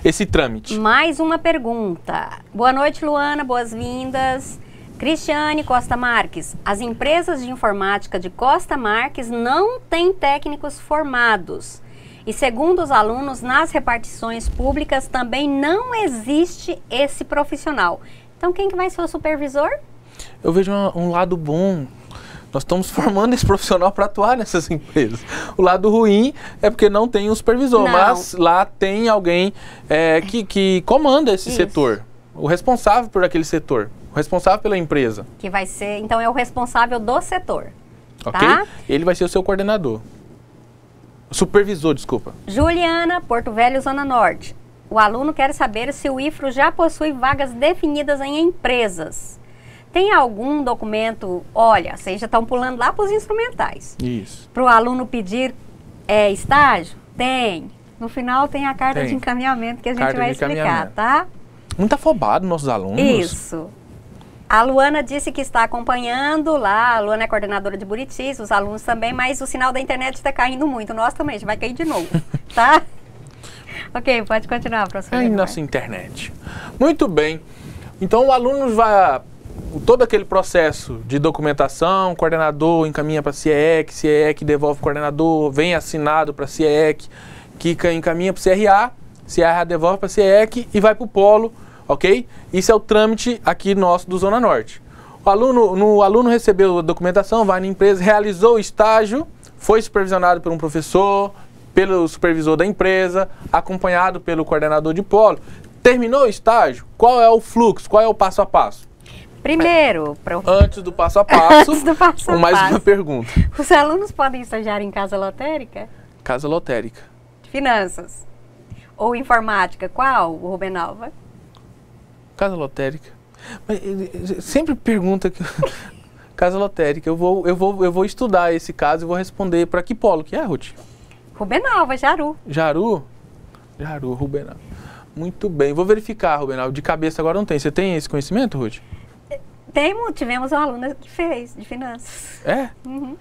esse trâmite. Mais uma pergunta. Boa noite, Luana, boas-vindas. Cristiane Costa Marques, as empresas de informática de Costa Marques não têm técnicos formados. E segundo os alunos, nas repartições públicas também não existe esse profissional. Então quem que vai ser o supervisor? Eu vejo um lado bom. Nós estamos formando esse profissional para atuar nessas empresas. O lado ruim é porque não tem um supervisor, mas lá tem alguém que comanda esse setor. O responsável por aquele setor. Responsável pela empresa. Que vai ser, então é o responsável do setor. Ok? Tá? Ele vai ser o seu coordenador. Supervisor, desculpa. Juliana, Porto Velho, Zona Norte. O aluno quer saber se o IFRO já possui vagas definidas em empresas. Tem algum documento, olha, vocês já estão pulando lá para os instrumentais. Isso. Para o aluno pedir estágio? Tem. No final tem a carta de encaminhamento que a gente vai explicar, tá? Muito afobado nossos alunos. Isso. A Luana disse que está acompanhando lá, a Luana é coordenadora de Buritis, os alunos também, mas o sinal da internet está caindo muito, nós também, a gente vai cair de novo, tá? Ok, pode continuar, professor. Nossa internet. Muito bem. Então o aluno vai, todo aquele processo de documentação, coordenador encaminha para a CIEC, CIEC devolve o coordenador, vem assinado para a CIEC, que encaminha para o CRA, CRA devolve para a CIEC e vai para o polo. Ok? Isso é o trâmite aqui nosso do Zona Norte. O aluno recebeu a documentação, vai na empresa, realizou o estágio, foi supervisionado por um professor, pelo supervisor da empresa, acompanhado pelo coordenador de polo. Terminou o estágio, qual é o fluxo, qual é o passo a passo? Primeiro, antes do passo a passo, mais uma pergunta. Os alunos podem estagiar em casa lotérica? Casa lotérica. Finanças. Ou informática, qual, Rubenalva? Casa lotérica. Mas sempre pergunta que casa lotérica. Eu vou estudar esse caso e vou responder para que polo que é, Ruth? Rubenalva, Jaru. Jaru? Jaru, Rubenalva. Muito bem. Vou verificar, Rubenalva. De cabeça agora não tem. Você tem esse conhecimento, Ruth? Tivemos uma aluna que fez, de finanças. É? Uhum.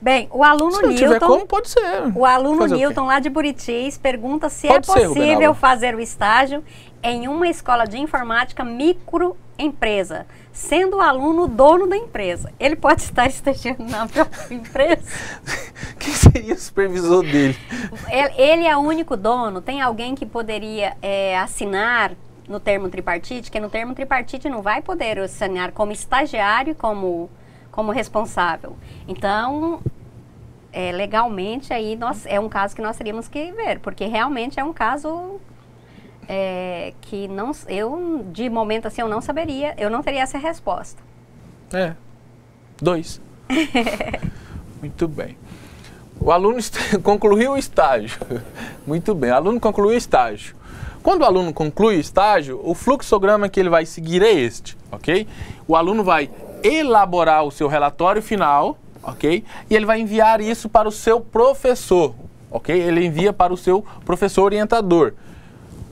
Bem, o aluno Se não Newton... tiver como, pode ser. O aluno Newton, lá de Buritis, pergunta se é possível fazer o estágio em uma escola de informática microempresa, sendo o aluno dono da empresa. Ele pode estar estagiando na própria empresa? Quem seria o supervisor dele? Ele é o único dono? Tem alguém que poderia assinar no termo tripartite? Que no termo tripartite não vai poder assinar como estagiário e como responsável. Então, legalmente, aí é um caso que nós teríamos que ver, porque realmente é um caso que eu, de momento assim, eu não saberia, eu não teria essa resposta. 2. Muito bem. O aluno concluiu o estágio. Muito bem, o aluno concluiu o estágio. Quando o aluno conclui o estágio, o fluxograma que ele vai seguir é este, ok? O aluno vai elaborar o seu relatório final, ok? E ele vai enviar isso para o seu professor, ok? Ele envia para o seu professor orientador.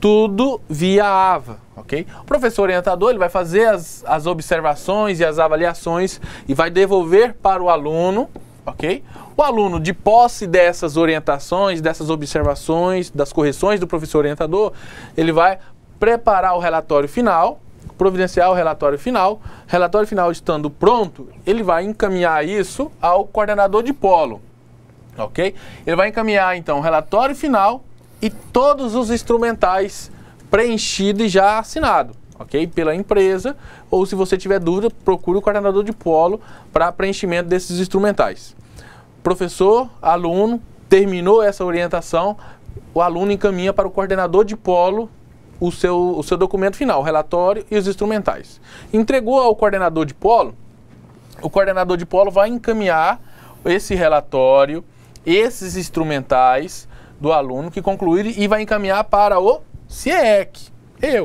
Tudo via AVA, ok? O professor orientador ele vai fazer as observações e as avaliações e vai devolver para o aluno, ok? O aluno, de posse dessas orientações, dessas observações, das correções do professor orientador, ele vai preparar o relatório final, providenciar o relatório final estando pronto, ele vai encaminhar isso ao coordenador de polo, ok? Ele vai encaminhar, então, o relatório final e todos os instrumentais preenchidos e já assinados, ok? Pela empresa, ou se você tiver dúvida, procure o coordenador de polo para preenchimento desses instrumentais. Professor, aluno, terminou essa orientação, o aluno encaminha para o coordenador de polo o seu documento final, o relatório e os instrumentais. Entregou ao coordenador de polo, o coordenador de polo vai encaminhar esse relatório, esses instrumentais do aluno que concluíram e vai encaminhar para o CIEC, e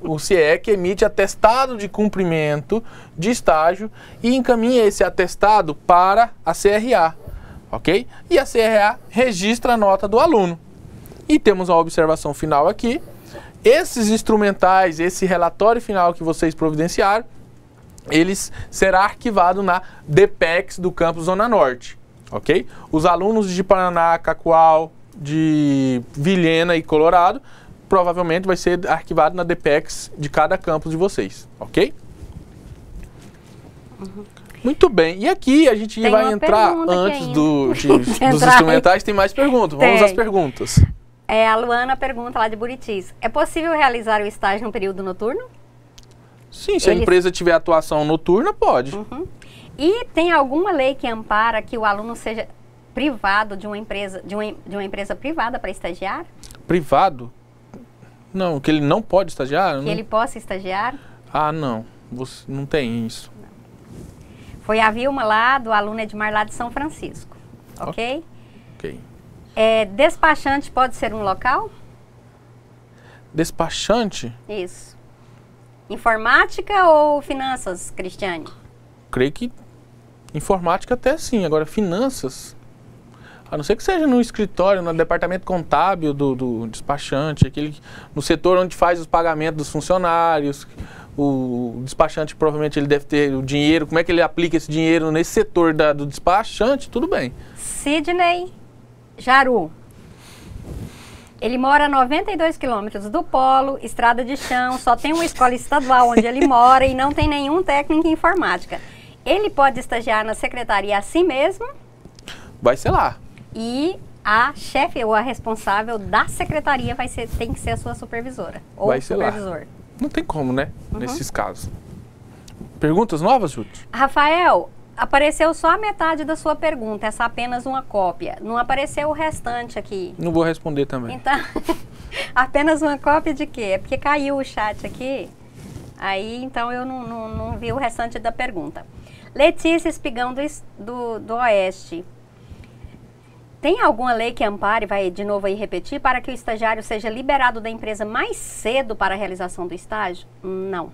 o CIEC emite atestado de cumprimento de estágio e encaminha esse atestado para a CRA, ok? E a CRA registra a nota do aluno. E temos a observação final aqui. Esses instrumentais, esse relatório final que vocês providenciaram, eles será arquivado na DPEX do campus Zona Norte, ok? Os alunos de Paraná, Cacoal, de Vilhena e Colorado, provavelmente vai ser arquivado na DPEX de cada campus de vocês, ok? Muito bem. E aqui a gente vai entrar, antes dos instrumentais, tem mais perguntas. Vamos às perguntas. A Luana pergunta lá de Buritis. É possível realizar o estágio no período noturno? Sim, se a empresa tiver atuação noturna, pode. E tem alguma lei que ampara que o aluno seja privado de uma empresa, de uma empresa privada para estagiar? Privado? Não, que ele não pode estagiar? Que ele possa estagiar? Ah, não. Você não tem isso. Foi a Vilma lá, do aluno Edmar lá de São Francisco. Ok? Ok. Despachante pode ser um local? Despachante? Isso. Informática ou finanças, Cristiane? Creio que informática até sim. Agora, finanças, a não ser que seja no escritório, no departamento contábil do despachante, no setor onde faz os pagamentos dos funcionários. O despachante, provavelmente, ele deve ter o dinheiro. Como é que ele aplica esse dinheiro nesse setor do despachante? Tudo bem. Sidney Jaru. Ele mora a 92 quilômetros do polo, estrada de chão, só tem uma escola estadual onde ele mora e não tem nenhum técnico em informática. Ele pode estagiar na secretaria assim mesmo? Vai ser lá. E a chefe ou a responsável da secretaria tem que ser a sua supervisora ou vai ser supervisor. Lá. Não tem como, né? Nesses casos. Perguntas novas, Júlio? Rafael, apareceu só a metade da sua pergunta, essa é apenas uma cópia. Não apareceu o restante aqui. Não vou responder também. Então, apenas uma cópia de quê? É porque caiu o chat aqui, aí então eu não vi o restante da pergunta. Letícia Espigão do Oeste. Tem alguma lei que ampare, vai de novo aí repetir, para que o estagiário seja liberado da empresa mais cedo para a realização do estágio? Não.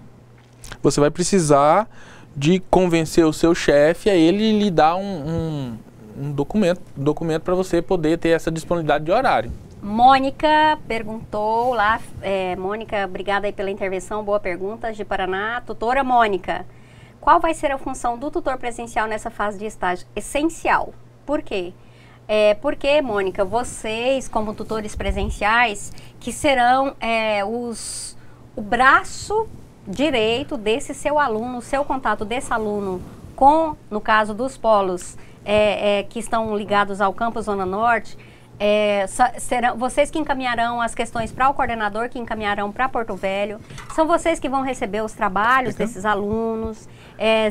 Você vai precisar de convencer o seu chefe a ele lhe dar um documento para você poder ter essa disponibilidade de horário. Mônica perguntou lá, Mônica, obrigada aí pela intervenção, boa pergunta, de Paraná. Tutora Mônica, qual vai ser a função do tutor presencial nessa fase de estágio? Essencial. Por quê? Porque, Mônica, vocês, como tutores presenciais, que serão o braço direito desse seu aluno, o seu contato desse aluno com, no caso dos polos que estão ligados ao campus Zona Norte, serão vocês que encaminharão as questões para o coordenador, que encaminharão para Porto Velho, são vocês que vão receber os trabalhos desses alunos,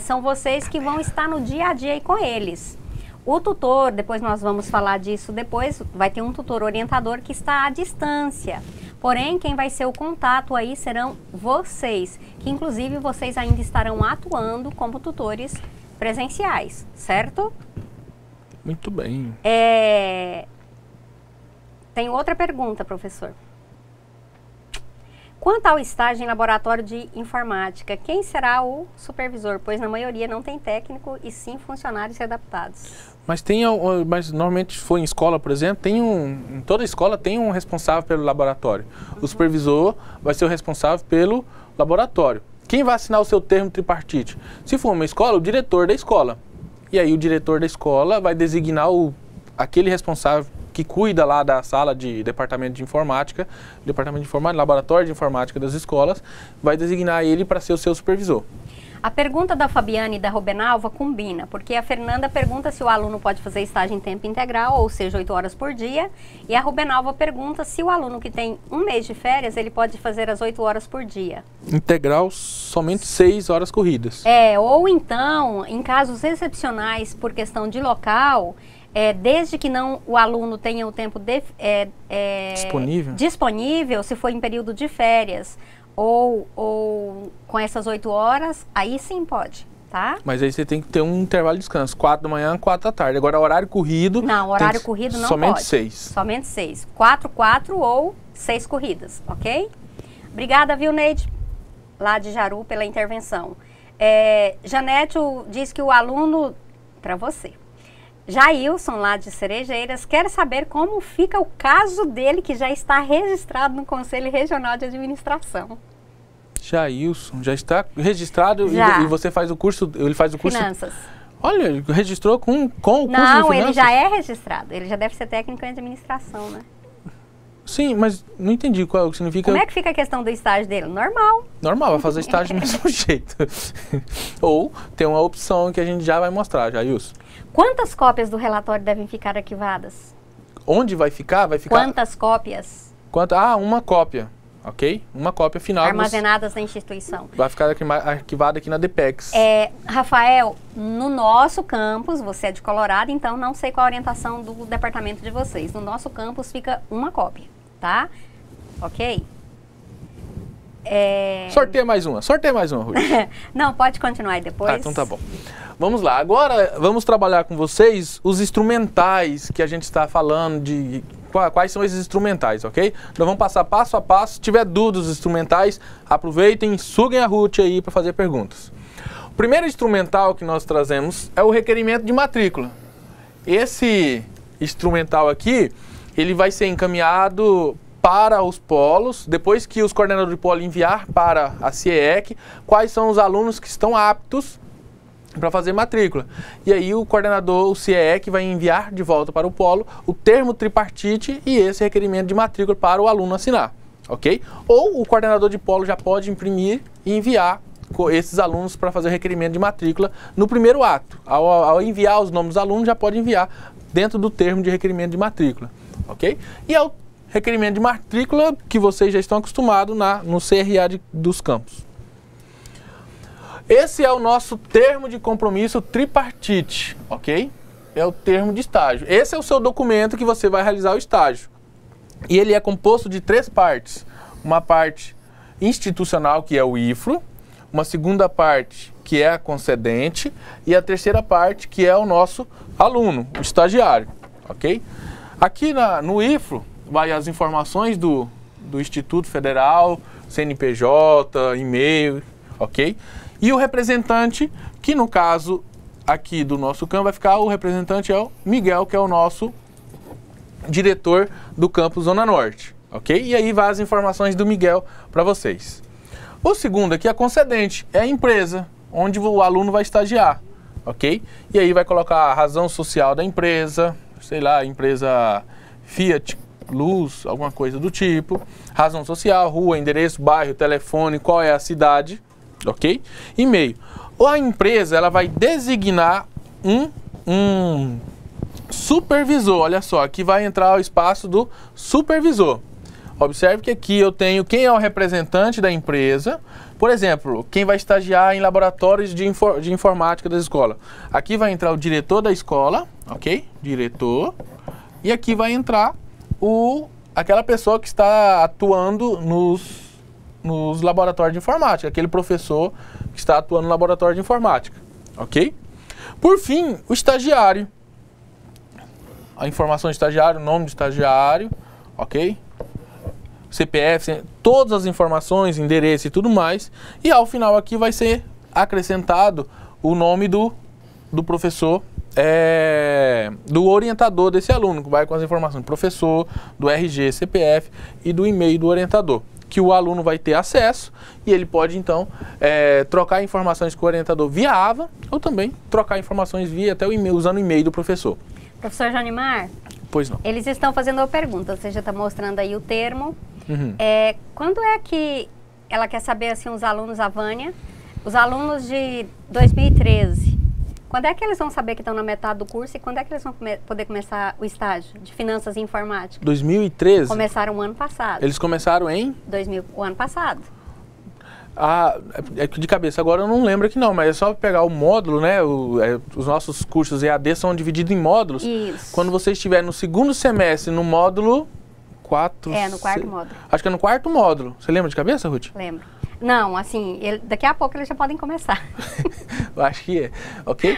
são vocês que vão estar no dia a dia aí com eles. O tutor, depois nós vamos falar disso depois, vai ter um tutor orientador que está à distância. Porém, quem vai ser o contato aí serão vocês, que inclusive vocês ainda estarão atuando como tutores presenciais, certo? Muito bem. Tem outra pergunta, professor. Quanto ao estágio em laboratório de informática, quem será o supervisor? Pois na maioria não tem técnico e sim funcionários adaptados. Mas normalmente, se for em escola, por exemplo, em toda escola tem um responsável pelo laboratório. O supervisor vai ser o responsável pelo laboratório. Quem vai assinar o seu termo tripartite? Se for uma escola, o diretor da escola. e aí o diretor da escola vai designar aquele responsável que cuida lá da sala de departamento de informática, laboratório de informática das escolas, vai designar ele para ser o seu supervisor. A pergunta da Fabiane e da Rubenalva combina, porque a Fernanda pergunta se o aluno pode fazer estágio em tempo integral, ou seja, 8 horas por dia, e a Rubenalva pergunta se o aluno que tem um mês de férias, ele pode fazer as 8 horas por dia. Integral, somente 6 horas corridas. Ou então, em casos excepcionais por questão de local, desde que o aluno tenha o tempo disponível, se for em período de férias, ou com essas 8 horas, aí sim pode, tá? Mas aí você tem que ter um intervalo de descanso, 4 da manhã, 4 da tarde. Agora, horário corrido... Não, horário corrido não somente pode. 6. Somente 6. 4 ou 6 corridas, ok? Obrigada, viu, Neide, lá de Jaru, pela intervenção. Janete diz que o aluno... Para você. Jailson, lá de Cerejeiras, quer saber como fica o caso dele, que já está registrado no Conselho Regional de Administração. Jailson, já está registrado já. E você faz o curso, ele faz o curso... Finanças. Olha, ele registrou com o curso de finanças? Não, ele já é registrado, ele já deve ser técnico em administração, né? Sim, mas não entendi qual significa... Como é que fica a questão do estágio dele? Normal. Normal, vai fazer estágio do mesmo jeito. Ou tem uma opção que a gente já vai mostrar, Jailson. Quantas cópias do relatório devem ficar arquivadas? Onde vai ficar? Vai ficar... Quantas cópias? Uma cópia, ok? Uma cópia final. Armazenadas na instituição. Vai ficar arquivada aqui na DPEX. Rafael, no nosso campus, você é de Colorado, então não sei qual a orientação do departamento de vocês. No nosso campus fica uma cópia, tá? Ok? Sorteia mais uma, Ruth. Não, pode continuar aí depois. Então tá bom. Vamos lá, agora vamos trabalhar com vocês os instrumentais que a gente está falando de... Quais são esses instrumentais, ok? Nós vamos passar passo a passo. Se tiver dúvidas dos instrumentais, aproveitem, suguem a Ruth aí para fazer perguntas. O primeiro instrumental que nós trazemos é o requerimento de matrícula. Esse instrumental aqui, ele vai ser encaminhado para os polos, depois que os coordenadores de polo enviar para a CIEEC, quais são os alunos que estão aptos para fazer matrícula. E aí o coordenador, o CIEEC, vai enviar de volta para o polo o termo tripartite e esse requerimento de matrícula para o aluno assinar, ok? Ou o coordenador de polo já pode imprimir e enviar esses alunos para fazer o requerimento de matrícula no primeiro ato. Ao enviar os nomes dos alunos, já pode enviar dentro do termo de requerimento de matrícula, ok? E é o requerimento de matrícula que vocês já estão acostumados no CRA dos campos. Esse é o nosso termo de compromisso tripartite, ok? É o termo de estágio. Esse é o seu documento que você vai realizar o estágio. E ele é composto de 3 partes. Uma parte institucional, que é o IFRO, uma segunda parte, que é a concedente, e a terceira parte, que é o nosso aluno, o estagiário, ok? Aqui no IFRO, vai as informações do Instituto Federal, CNPJ, e-mail, ok? E o representante, que no caso aqui do nosso campo vai ficar, o representante é o Miguel, que é o nosso diretor do campus Zona Norte, ok? E aí vai as informações do Miguel para vocês. O segundo aqui é a concedente, é a empresa onde o aluno vai estagiar, ok? E aí vai colocar a razão social da empresa, sei lá, empresa Fiat, Luz, alguma coisa do tipo, razão social, rua, endereço, bairro, telefone, qual é a cidade, ok? E-mail. A empresa, ela vai designar um supervisor. Olha só, aqui vai entrar o espaço do supervisor. Observe que aqui eu tenho quem é o representante da empresa. Por exemplo, quem vai estagiar em laboratórios de informática da escola. Aqui vai entrar o diretor da escola, ok? Diretor. E aqui vai entrar aquela pessoa que está atuando nos laboratórios de informática, aquele professor que está atuando no laboratório de informática, ok? Por fim, o estagiário. A informação do estagiário, o nome do estagiário, ok? CPF, todas as informações, endereço e tudo mais. E ao final aqui vai ser acrescentado o nome do professor, do orientador desse aluno, que vai com as informações do professor, do RG, CPF e do e-mail do orientador, que o aluno vai ter acesso e ele pode, então, trocar informações com o orientador via AVA ou também trocar informações via até o e-mail, usando o e-mail do professor. Professor Johnimar? Pois não. Eles estão fazendo uma pergunta, você já está mostrando aí o termo. Quando é que ela quer saber, assim, os alunos, a Vânia, os alunos de 2013, quando é que eles vão saber que estão na metade do curso e quando é que eles vão poder começar o estágio de Finanças e Informática? 2013? Começaram o ano passado. Eles começaram em? O ano passado. Ah, de cabeça agora eu não lembro aqui não, mas é só pegar o módulo, né? Os nossos cursos EAD são divididos em módulos. Isso. Quando você estiver no segundo semestre, no módulo 4... no quarto módulo. Acho que é no quarto módulo. Você lembra de cabeça, Ruth? Lembro. Não, assim, daqui a pouco eles já podem começar. Eu acho que é, ok?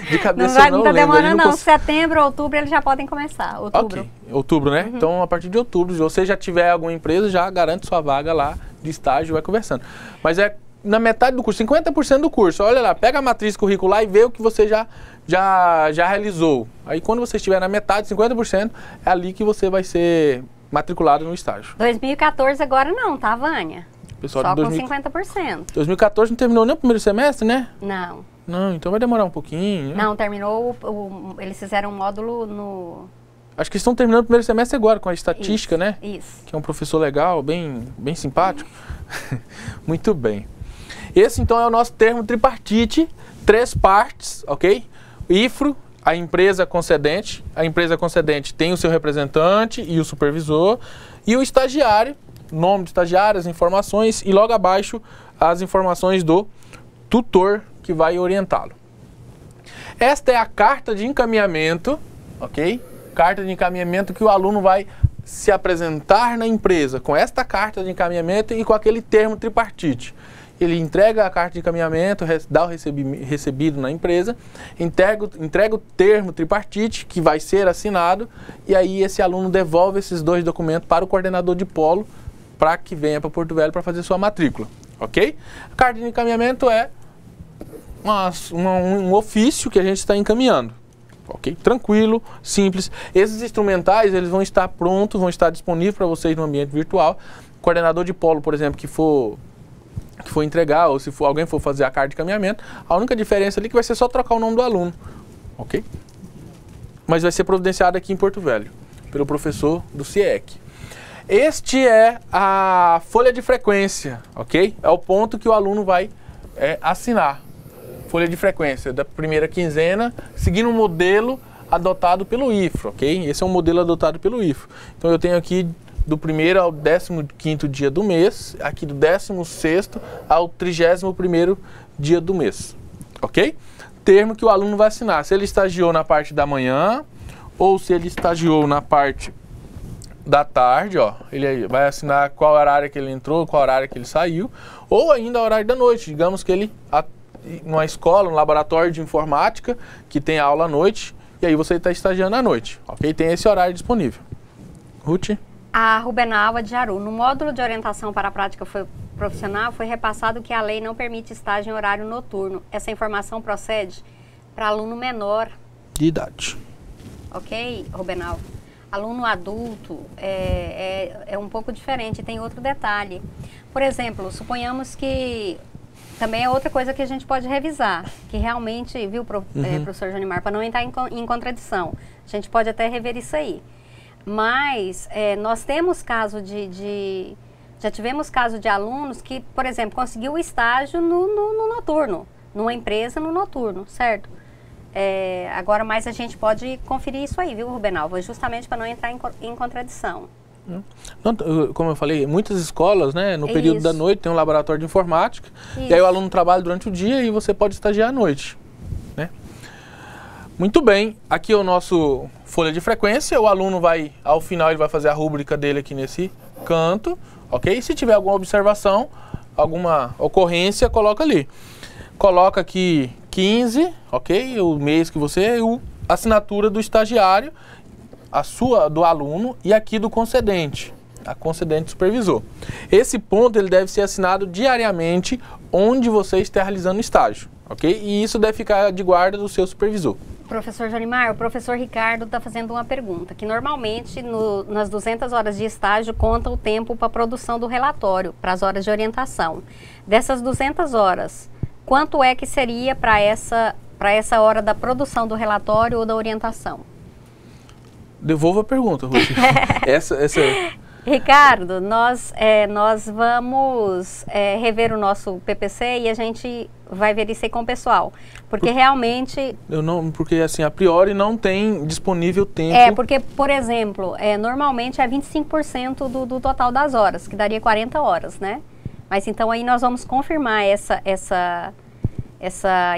De cabeça eu não tá lembro. Demorando não, setembro, outubro eles já podem começar. Outubro. Ok, outubro, né? Então, a partir de outubro, se você já tiver alguma empresa, já garante sua vaga lá de estágio e vai conversando. Mas é na metade do curso, 50% do curso. Olha lá, pega a matriz curricular e vê o que você já realizou. Aí, quando você estiver na metade, 50%, é ali que você vai ser matriculado no estágio. 2014 agora não, tá, Vânia? Pessoal, só de com 50%. 2014 não terminou nem o primeiro semestre, né? Não. Não, então vai demorar um pouquinho. Não, terminou, eles fizeram um módulo no... Acho que estão terminando o primeiro semestre agora, com a estatística, isso, né? Isso. Que é um professor legal, bem simpático. Muito bem. Esse, então, é o nosso termo tripartite, 3 partes, ok? O IFRO, a empresa concedente. A empresa concedente tem o seu representante e o supervisor. E o estagiário, nome do estagiário, as informações e logo abaixo as informações do tutor que vai orientá-lo. Esta é a carta de encaminhamento, ok? Carta de encaminhamento que o aluno vai se apresentar na empresa com esta carta de encaminhamento e com aquele termo tripartite. Ele entrega a carta de encaminhamento, dá o recebido na empresa, entrega o termo tripartite que vai ser assinado e aí esse aluno devolve esses 2 documentos para o coordenador de polo para que venha para Porto Velho para fazer sua matrícula, ok? A carta de encaminhamento é um ofício que a gente está encaminhando, ok? Tranquilo, simples. Esses instrumentais, eles vão estar prontos, vão estar disponíveis para vocês no ambiente virtual. O coordenador de polo, por exemplo, que for entregar, ou se alguém for fazer a carta de encaminhamento, a única diferença ali é que vai ser só trocar o nome do aluno, ok? Mas vai ser providenciado aqui em Porto Velho, pelo professor do CIEC. Este é a folha de frequência, ok? É o ponto que o aluno vai assinar. Folha de frequência da primeira quinzena, seguindo um modelo adotado pelo IFRO, ok? Esse é um modelo adotado pelo IFRO. Então eu tenho aqui do 1º ao 15º dia do mês, aqui do 16º ao 31º dia do mês, ok? Termo que o aluno vai assinar, se ele estagiou na parte da manhã ou se ele estagiou na parte da tarde, ó, ele vai assinar qual horário que ele entrou, qual horário que ele saiu, ou ainda o horário da noite, digamos que ele, numa escola, um laboratório de informática, que tem aula à noite, e aí você está estagiando à noite, ok? Tem esse horário disponível. Ruth? A Rubenalva de Jaru, no módulo de orientação para a prática profissional, foi repassado que a lei não permite estágio em horário noturno. Essa informação procede para aluno menor. De idade. Ok, Rubenalva? Aluno adulto é um pouco diferente, tem outro detalhe. Por exemplo, suponhamos que também é outra coisa que a gente pode revisar, que realmente, viu, professor Johnimar, para não entrar em contradição, a gente pode até rever isso aí. Mas nós temos caso já tivemos caso de alunos que, por exemplo, conseguiu o estágio no noturno, numa empresa no noturno, certo? Agora, mais a gente pode conferir isso aí, viu, Rubenalva? Justamente para não entrar em contradição. Não, como eu falei, muitas escolas, né, no período da noite tem um laboratório de informática, e aí o aluno trabalha durante o dia e você pode estagiar à noite, né? Muito bem, aqui é o nosso folha de frequência, o aluno vai, ao final ele vai fazer a rúbrica dele aqui nesse canto, ok? Se tiver alguma observação, alguma ocorrência, coloca ali. Coloca aqui 15, ok? O mês que você, a assinatura do estagiário, a sua do aluno e aqui do concedente, a concedente supervisor. Esse ponto ele deve ser assinado diariamente onde você está realizando o estágio, ok? E isso deve ficar de guarda do seu supervisor, Professor Johnimar, o professor Ricardo está fazendo uma pergunta, que normalmente nas 200 horas de estágio conta o tempo para a produção do relatório, para as horas de orientação. Dessas 200 horas, quanto é que seria para essa hora da produção do relatório ou da orientação? Devolva a pergunta, Ruth. essa... Ricardo, nós vamos rever o nosso PPC e a gente vai ver isso aí com o pessoal. Porque realmente... Porque assim, a priori não tem disponível tempo... Porque, por exemplo, normalmente é 25% do total das horas, que daria 40 horas, né? Mas então aí nós vamos confirmar essa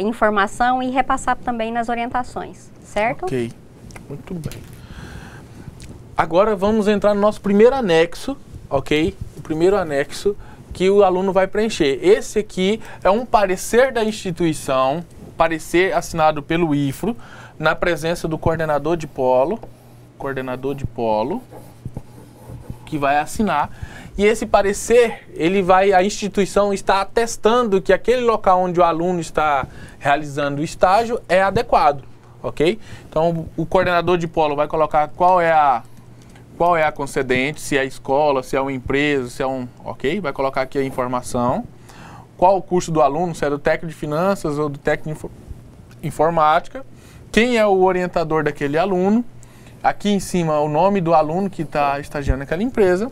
informação e repassar também nas orientações, certo? Ok, muito bem. Agora vamos entrar no nosso primeiro anexo, ok? O primeiro anexo que o aluno vai preencher. Esse aqui é um parecer da instituição, parecer assinado pelo IFRO, na presença do coordenador de polo, que vai assinar. E esse parecer, a instituição está atestando que aquele local onde o aluno está realizando o estágio é adequado, ok? Então o coordenador de polo vai colocar qual é a concedente, se é a escola, se é uma empresa, se é ok? Vai colocar aqui a informação. Qual o curso do aluno, se é do técnico de finanças ou do técnico de informática. Quem é o orientador daquele aluno. Aqui em cima o nome do aluno que está estagiando naquela empresa.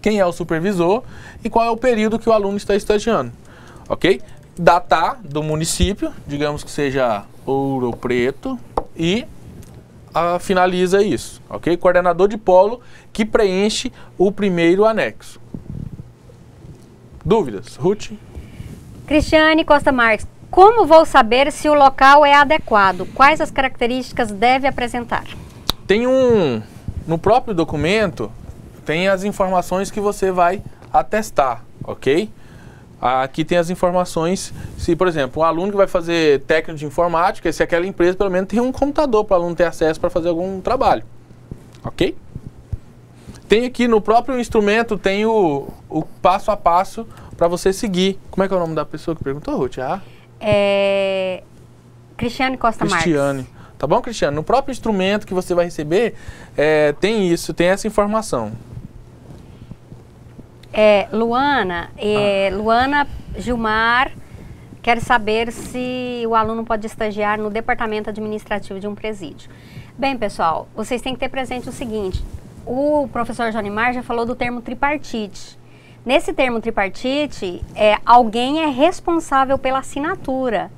Quem é o supervisor e qual é o período que o aluno está estagiando, ok? Data do município, digamos que seja Ouro Preto e... finaliza isso, ok? Coordenador de polo que preenche o primeiro anexo. Dúvidas, Ruth? Cristiane Costa Marques, como vou saber se o local é adequado? Quais as características deve apresentar? No próprio documento, tem as informações que você vai atestar, ok? Aqui tem as informações, se, por exemplo, um aluno que vai fazer técnico de informática, se aquela empresa pelo menos tem um computador para o aluno ter acesso para fazer algum trabalho, ok? Tem aqui no próprio instrumento, tem o passo a passo para você seguir. Como é que é o nome da pessoa que perguntou, Ruth? Cristiane Costa Marques. Cristiane. Tá bom, Cristiane? No próprio instrumento que você vai receber, tem essa informação. Luana Gilmar quer saber se o aluno pode estagiar no departamento administrativo de um presídio. Bem, pessoal, vocês têm que ter presente o seguinte, o professor Johnimar já falou do termo tripartite. Nesse termo tripartite, alguém é responsável pela assinatura,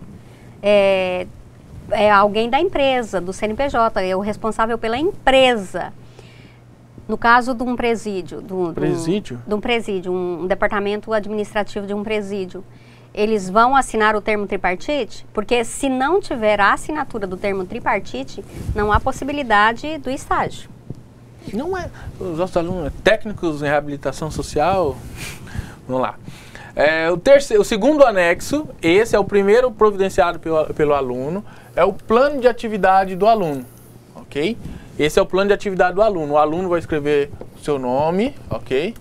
alguém da empresa, do CNPJ, é o responsável pela empresa. No caso de um presídio, um departamento administrativo de um presídio, eles vão assinar o termo tripartite? Porque se não tiver a assinatura do termo tripartite, não há possibilidade do estágio. Não é, os nossos alunos técnicos em reabilitação social, vamos lá. O segundo anexo, esse é o primeiro providenciado pelo aluno, é o plano de atividade do aluno, ok? Esse é o plano de atividade do aluno. O aluno vai escrever o seu nome, ok?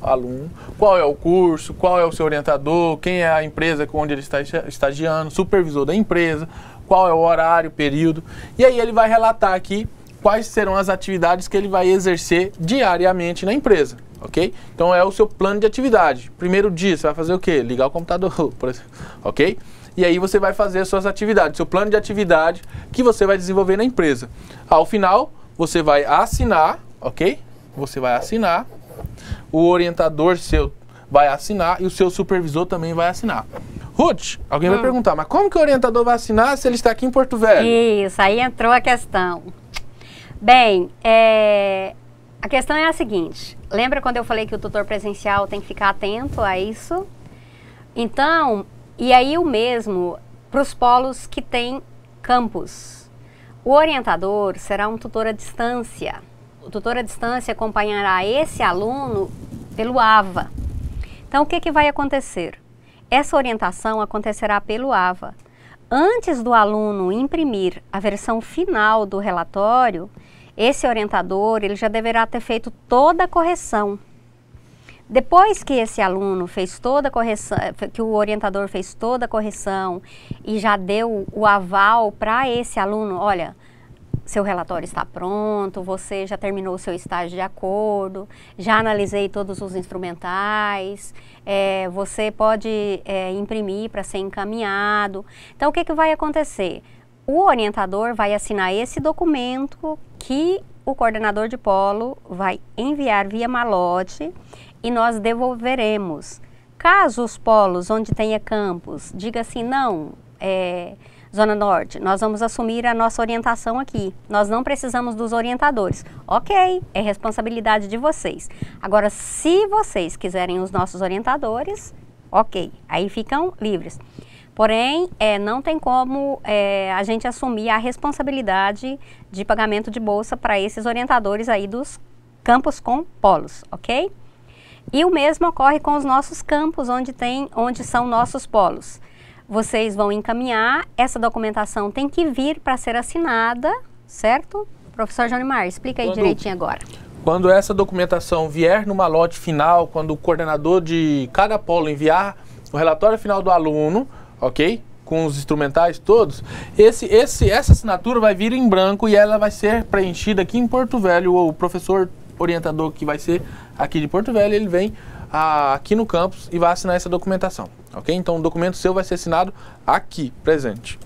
Aluno. Qual é o curso, qual é o seu orientador, quem é a empresa onde ele está estagiando, supervisor da empresa, qual é o horário, período. E aí ele vai relatar aqui quais serão as atividades que ele vai exercer diariamente na empresa, ok? Então é o seu plano de atividade. Primeiro dia, você vai fazer o quê? Ligar o computador, por exemplo, ok? E aí você vai fazer as suas atividades, seu plano de atividade que você vai desenvolver na empresa. Ao final, você vai assinar, ok? Você vai assinar, o orientador seu vai assinar e o seu supervisor também vai assinar. Ruth, alguém vai perguntar, mas como que o orientador vai assinar se ele está aqui em Porto Velho? Isso, aí entrou a questão. Bem, a questão é a seguinte, lembra quando eu falei que o tutor presencial tem que ficar atento a isso? Então... E aí o mesmo para os polos que têm campus. O orientador será um tutor à distância. O tutor à distância acompanhará esse aluno pelo AVA. Então o que vai acontecer? Essa orientação acontecerá pelo AVA. Antes do aluno imprimir a versão final do relatório, esse orientador ele já deverá ter feito toda a correção. Depois que esse aluno fez toda a correção, que o orientador fez toda a correção e já deu o aval para esse aluno, olha, seu relatório está pronto, você já terminou o seu estágio de acordo, já analisei todos os instrumentais, você pode imprimir para ser encaminhado. Então, o que vai acontecer? O orientador vai assinar esse documento que o coordenador de polo vai enviar via malote e nós devolveremos. Caso os polos onde tenha campus diga assim, não, Zona Norte, nós vamos assumir a nossa orientação aqui, nós não precisamos dos orientadores. Ok, é responsabilidade de vocês. Agora, se vocês quiserem os nossos orientadores, ok, aí ficam livres. Porém, não tem como a gente assumir a responsabilidade de pagamento de bolsa para esses orientadores aí dos campos com polos, ok? E o mesmo ocorre com os nossos campos, onde são nossos polos. Vocês vão encaminhar, essa documentação tem que vir para ser assinada, certo? Professor Jonimar, explica aí direitinho agora. Quando essa documentação vier no malote final, quando o coordenador de cada polo enviar o relatório final do aluno, ok? Com os instrumentais todos, essa assinatura vai vir em branco e ela vai ser preenchida aqui em Porto Velho. O professor orientador que vai ser aqui de Porto Velho, ele vem aqui no campus e vai assinar essa documentação, ok? Então o documento seu vai ser assinado aqui, presente.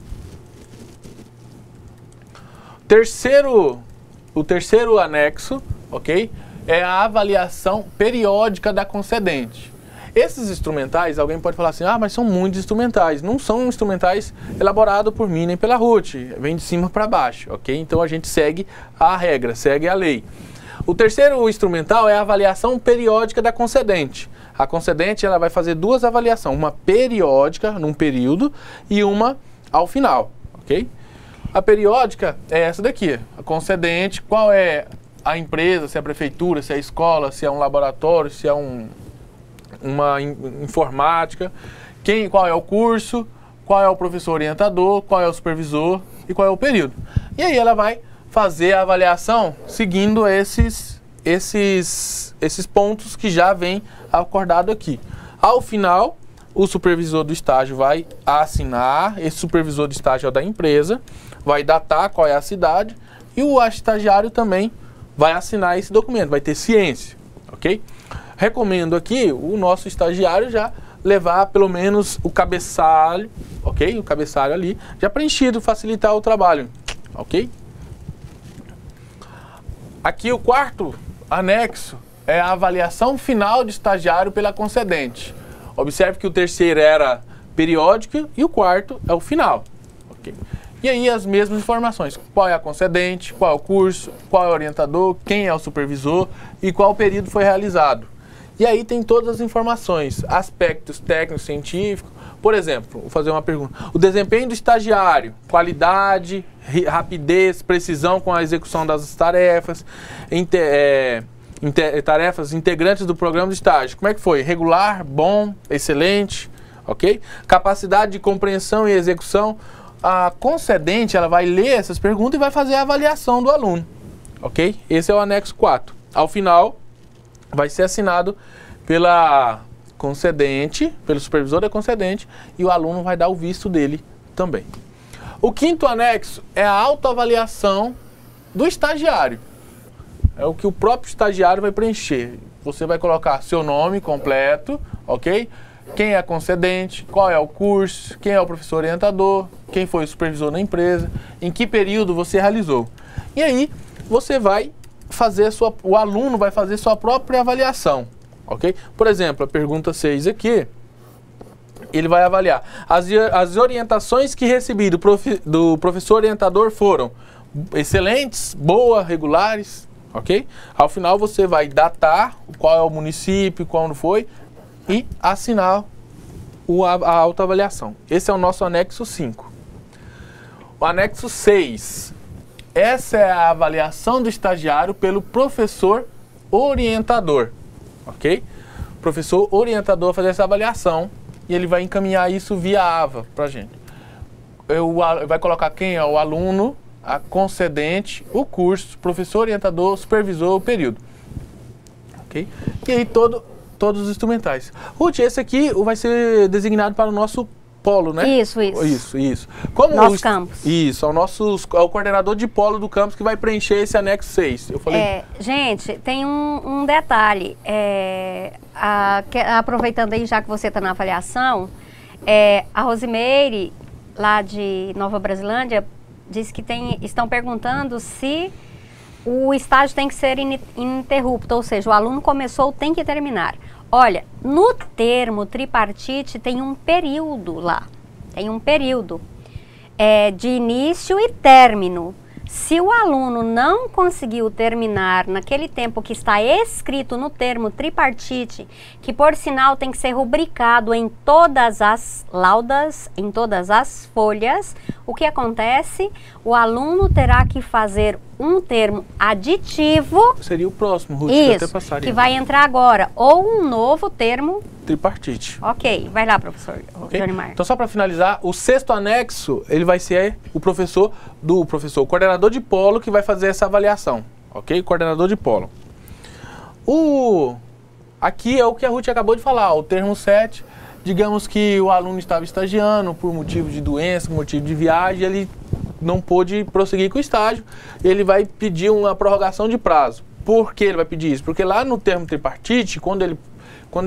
O terceiro anexo, ok? É a avaliação periódica da concedente. Esses instrumentais, alguém pode falar assim, mas são muitos instrumentais. Não são instrumentais elaborados por mim nem pela Ruth, vem de cima para baixo, ok? Então a gente segue a regra, segue a lei. O terceiro instrumental é a avaliação periódica da concedente. A concedente ela vai fazer duas avaliações, uma periódica num período e uma ao final, ok? A periódica é essa daqui, a concedente, qual é a empresa, se é a prefeitura, se é a escola, se é um laboratório, se é uma informática, qual é o curso, qual é o professor orientador, qual é o supervisor e qual é o período. E aí ela vai fazer a avaliação seguindo esses pontos que já vem acordado aqui. Ao final, o supervisor do estágio vai assinar, esse supervisor do estágio é da empresa, vai datar qual é a cidade e o estagiário também vai assinar esse documento, vai ter ciência, ok? Recomendo aqui o nosso estagiário já levar pelo menos o cabeçalho, ok? O cabeçalho ali já preenchido, facilitar o trabalho, ok? Aqui o quarto anexo é a avaliação final de estagiário pela concedente. Observe que o terceiro era periódico e o quarto é o final. Okay? E aí as mesmas informações, qual é a concedente, qual é o curso, qual é o orientador, quem é o supervisor e qual período foi realizado. E aí tem todas as informações, aspectos técnicos, científicos. Por exemplo, vou fazer uma pergunta. O desempenho do estagiário, qualidade, rapidez, precisão com a execução das tarefas, tarefas integrantes do programa de estágio. Como é que foi? Regular, bom, excelente, ok? Capacidade de compreensão e execução. A concedente, ela vai ler essas perguntas e vai fazer a avaliação do aluno, ok? Esse é o anexo 4. Ao final, vai ser assinado pela concedente, pelo supervisor da concedente, e o aluno vai dar o visto dele também. O quinto anexo é a autoavaliação do estagiário. É o que o próprio estagiário vai preencher. Você vai colocar seu nome completo, ok? Quem é a concedente, qual é o curso, quem é o professor orientador, quem foi o supervisor da empresa, em que período você realizou. E aí, você vai fazer o aluno vai fazer sua própria avaliação, ok? Por exemplo, a pergunta 6 aqui, ele vai avaliar. As orientações que recebi do professor orientador foram excelentes, boas, regulares, ok? Ao final você vai datar qual é o município, quando foi, e assinar a autoavaliação. Esse é o nosso anexo 5. O anexo 6. Essa é a avaliação do estagiário pelo professor orientador, ok? O professor orientador vai fazer essa avaliação e ele vai encaminhar isso via AVA para a gente. Vai colocar quem é o aluno, a concedente, o curso, professor orientador, supervisor, o período, ok? E aí Todos os instrumentais. Ruth, esse aqui vai ser designado para o nosso polo, né? Isso. Isso. Como nosso campus. Isso, é o coordenador de polo do campus que vai preencher esse anexo 6. Eu falei... gente, tem um detalhe. Aproveitando aí, já que você está na avaliação, a Rosimeire, lá de Nova Brasilândia, disse que estão perguntando se o estágio tem que ser ininterrupto, ou seja, o aluno começou, tem que terminar. Olha, no termo tripartite tem um período lá, tem um período de início e término. Se o aluno não conseguiu terminar naquele tempo que está escrito no termo tripartite, que por sinal tem que ser rubricado em todas as laudas, em todas as folhas, o que acontece? O aluno terá que fazer um termo aditivo. Seria o próximo, Ruth, isso, que vai entrar agora, ou um novo termo tripartite. Ok, vai lá, professor Johnimar. Então, só para finalizar, o 6º anexo, ele vai ser o o coordenador de polo que vai fazer essa avaliação, ok? Coordenador de polo. Aqui é o que a Ruth acabou de falar, o termo 7, digamos que o aluno estava estagiando por motivo de doença, por motivo de viagem, ele não pôde prosseguir com o estágio, ele vai pedir uma prorrogação de prazo. Por que ele vai pedir isso? Porque lá no termo tripartite, quando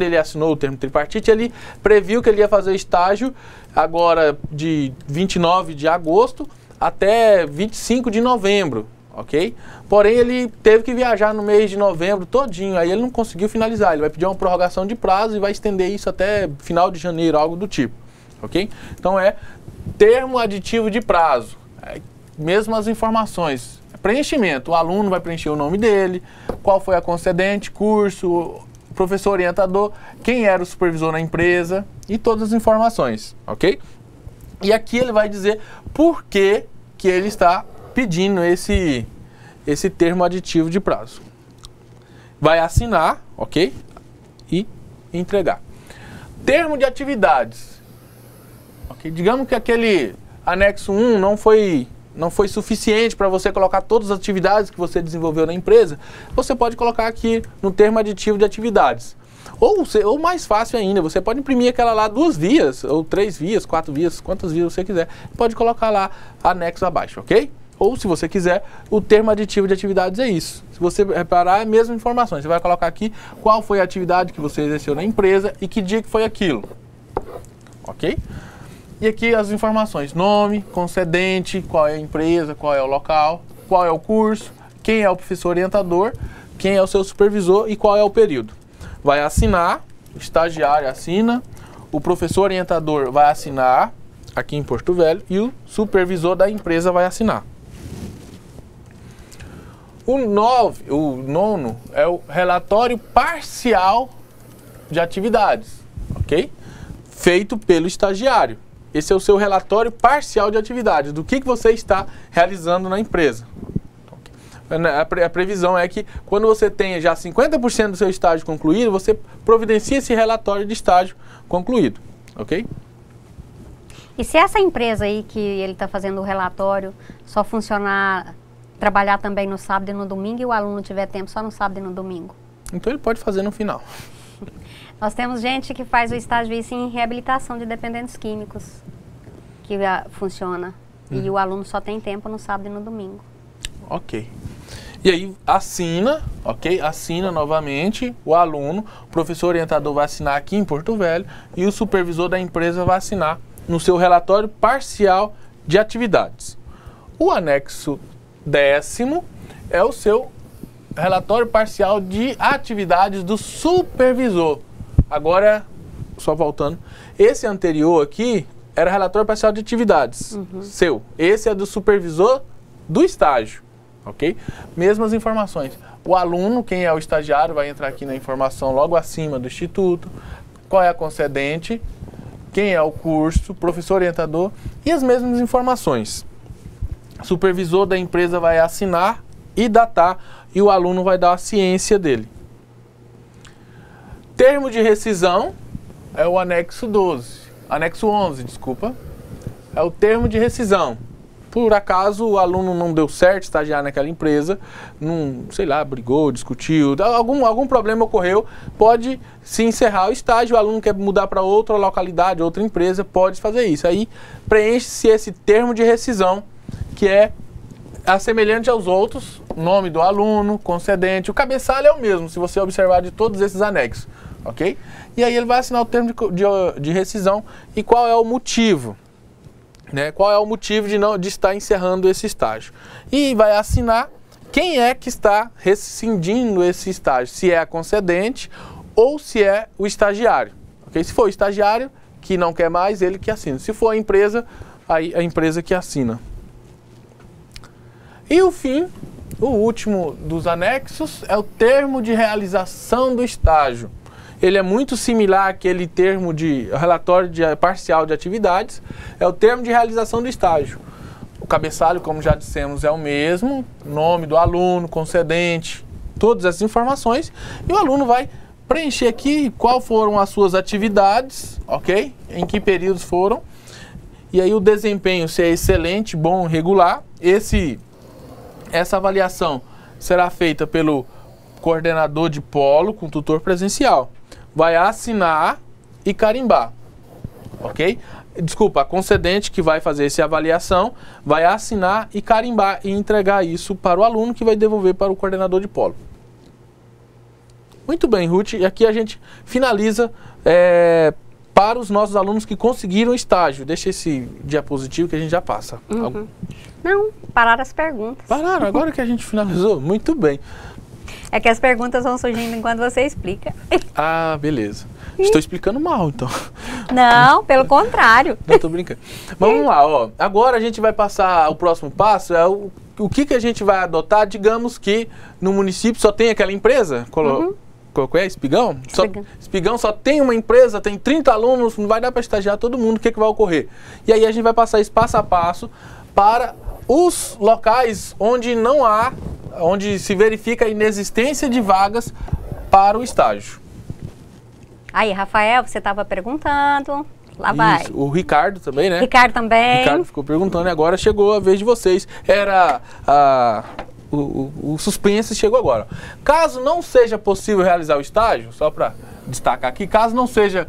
ele assinou o termo tripartite, ele previu que ele ia fazer estágio agora de 29 de agosto até 25 de novembro, ok? Porém, ele teve que viajar no mês de novembro todinho, aí ele não conseguiu finalizar. Ele vai pedir uma prorrogação de prazo e vai estender isso até final de janeiro, algo do tipo, ok? Então, é termo aditivo de prazo, mesmas informações. Preenchimento, o aluno vai preencher o nome dele, qual foi a concedente, curso, professor orientador, quem era o supervisor na empresa e todas as informações, ok? E aqui ele vai dizer por que ele está pedindo esse termo aditivo de prazo. Vai assinar, ok? E entregar. Termo de atividades. Okay? Digamos que aquele anexo 1 não foi suficiente para você colocar todas as atividades que você desenvolveu na empresa, você pode colocar aqui no termo aditivo de atividades. Ou mais fácil ainda, você pode imprimir aquela lá 2 vias, ou 3 vias, 4 vias, quantas vias você quiser. Pode colocar lá anexo abaixo, ok? Ou se você quiser, o termo aditivo de atividades é isso. Se você reparar, é a mesma informação. Você vai colocar aqui qual foi a atividade que você exerceu na empresa e que dia que foi aquilo. Ok? E aqui as informações, nome, concedente, qual é a empresa, qual é o local, qual é o curso, quem é o professor orientador, quem é o seu supervisor e qual é o período. Vai assinar, o estagiário assina, o professor orientador vai assinar, aqui em Porto Velho, e o supervisor da empresa vai assinar. O 9º é o relatório parcial de atividades, ok? Feito pelo estagiário. Esse é o seu relatório parcial de atividades, do que você está realizando na empresa. A previsão é que quando você tenha já 50% do seu estágio concluído, você providencia esse relatório de estágio concluído, ok? E se essa empresa aí que ele está fazendo o relatório só trabalhar também no sábado e no domingo e o aluno tiver tempo só no sábado e no domingo? Então ele pode fazer no final. Nós temos gente que faz o estágio isso em reabilitação de dependentes químicos, que funciona. E o aluno só tem tempo no sábado e no domingo. Ok. E aí assina, ok? Assina novamente o aluno, o professor orientador vai assinar aqui em Porto Velho e o supervisor da empresa vai assinar no seu relatório parcial de atividades. O anexo 10º é o seu relatório parcial de atividades do supervisor. Agora, só voltando, esse anterior aqui era relatório parcial de atividades, seu. Esse é do supervisor do estágio, ok? Mesmas informações. O aluno, quem é o estagiário, vai entrar aqui na informação logo acima do instituto, qual é a concedente, quem é o curso, professor orientador e as mesmas informações. O supervisor da empresa vai assinar e datar e o aluno vai dar a ciência dele. Termo de rescisão é o anexo 11, desculpa. É o termo de rescisão. por acaso o aluno não deu certo estagiar naquela empresa, não, sei lá, brigou, discutiu, algum problema ocorreu, pode se encerrar o estágio, o aluno quer mudar para outra localidade, outra empresa, pode fazer isso. Aí preenche-se esse termo de rescisão, que é semelhante aos outros, nome do aluno, concedente, o cabeçalho é o mesmo, se você observar de todos esses anexos, ok? E aí ele vai assinar o termo de rescisão e qual é o motivo, né? Qual é o motivo de estar encerrando esse estágio. E vai assinar quem é que está rescindindo esse estágio, se é a concedente ou se é o estagiário, ok? Se for o estagiário que não quer mais, ele que assina. Se for a empresa, aí a empresa que assina. E o fim, o último dos anexos, é o termo de realização do estágio. Ele é muito similar àquele termo de relatório parcial de atividades, é o termo de realização do estágio. O cabeçalho, como já dissemos, é o mesmo, nome do aluno, concedente, todas essas informações, e o aluno vai preencher aqui qual foram as suas atividades, ok? Em que períodos foram, e aí o desempenho, se é excelente, bom, regular. Essa avaliação será feita pelo coordenador de polo com tutor presencial. Vai assinar e carimbar, ok? Desculpa, a concedente que vai fazer essa avaliação vai assinar e carimbar e entregar isso para o aluno, que vai devolver para o coordenador de polo. Muito bem, Ruth, e aqui a gente finaliza para os nossos alunos que conseguiram estágio. Deixa esse diapositivo que a gente já passa. Uhum. Não, pararam as perguntas. Pararam, agora que a gente finalizou? Muito bem. É que as perguntas vão surgindo enquanto você explica. Ah, beleza. Estou explicando mal, então. Não, pelo contrário. Não, tô brincando. Vamos lá, ó. Agora a gente vai passar, o próximo passo é o que a gente vai adotar. Digamos que no município só tem aquela empresa, qual é? Espigão? Espigão só tem uma empresa, tem 30 alunos, não vai dar para estagiar todo mundo, o que vai ocorrer? E aí a gente vai passar isso passo a passo para os locais onde se verifica a inexistência de vagas para o estágio. Aí, Rafael, você estava perguntando, lá vai. Isso, o Ricardo também, né? Ricardo também. Ricardo ficou perguntando e agora chegou a vez de vocês. O suspense chegou agora. Caso não seja possível realizar o estágio, só para destacar aqui, caso não seja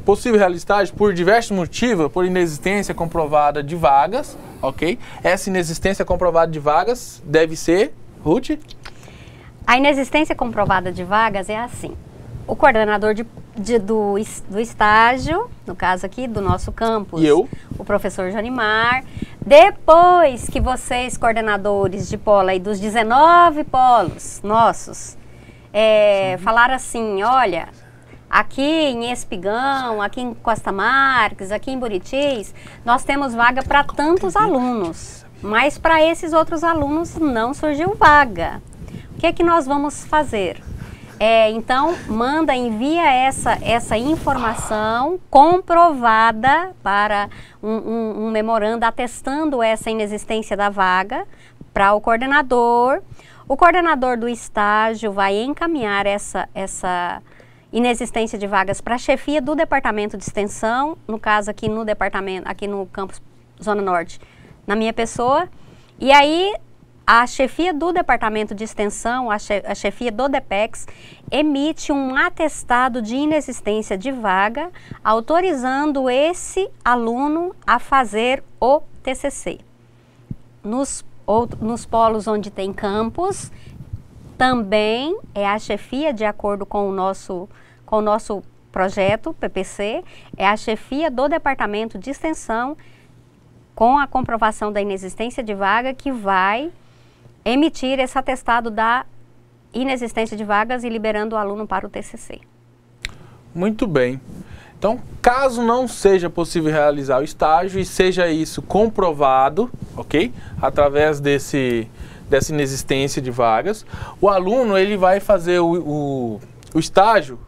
possível realizar o estágio por diversos motivos, por inexistência comprovada de vagas, ok? Essa inexistência comprovada de vagas deve ser, Ruth? A inexistência comprovada de vagas é assim. O coordenador do estágio, no caso aqui do nosso campus, o professor Janimar, depois que vocês, coordenadores de polo aí, dos 19 polos nossos, falaram assim, olha, aqui em Espigão, aqui em Costa Marques, aqui em Buritis, nós temos vaga para tantos alunos, mas para esses outros alunos não surgiu vaga. O que é que nós vamos fazer? Então, envia essa informação comprovada para um memorando atestando essa inexistência da vaga para o coordenador. O coordenador do estágio vai encaminhar essa inexistência de vagas para a chefia do departamento de extensão, no caso aqui no campus Zona Norte, na minha pessoa, e aí a chefia do departamento de extensão, a chefia do DEPEX, emite um atestado de inexistência de vaga, autorizando esse aluno a fazer o TCC. Nos polos onde tem campus, também é a chefia, de acordo com o nosso projeto, PPC, é a chefia do departamento de extensão, com a comprovação da inexistência de vaga, que vai emitir esse atestado da inexistência de vagas e liberando o aluno para o TCC. Muito bem. Então, caso não seja possível realizar o estágio e seja isso comprovado, ok? Através dessa inexistência de vagas, o aluno ele vai fazer o estágio,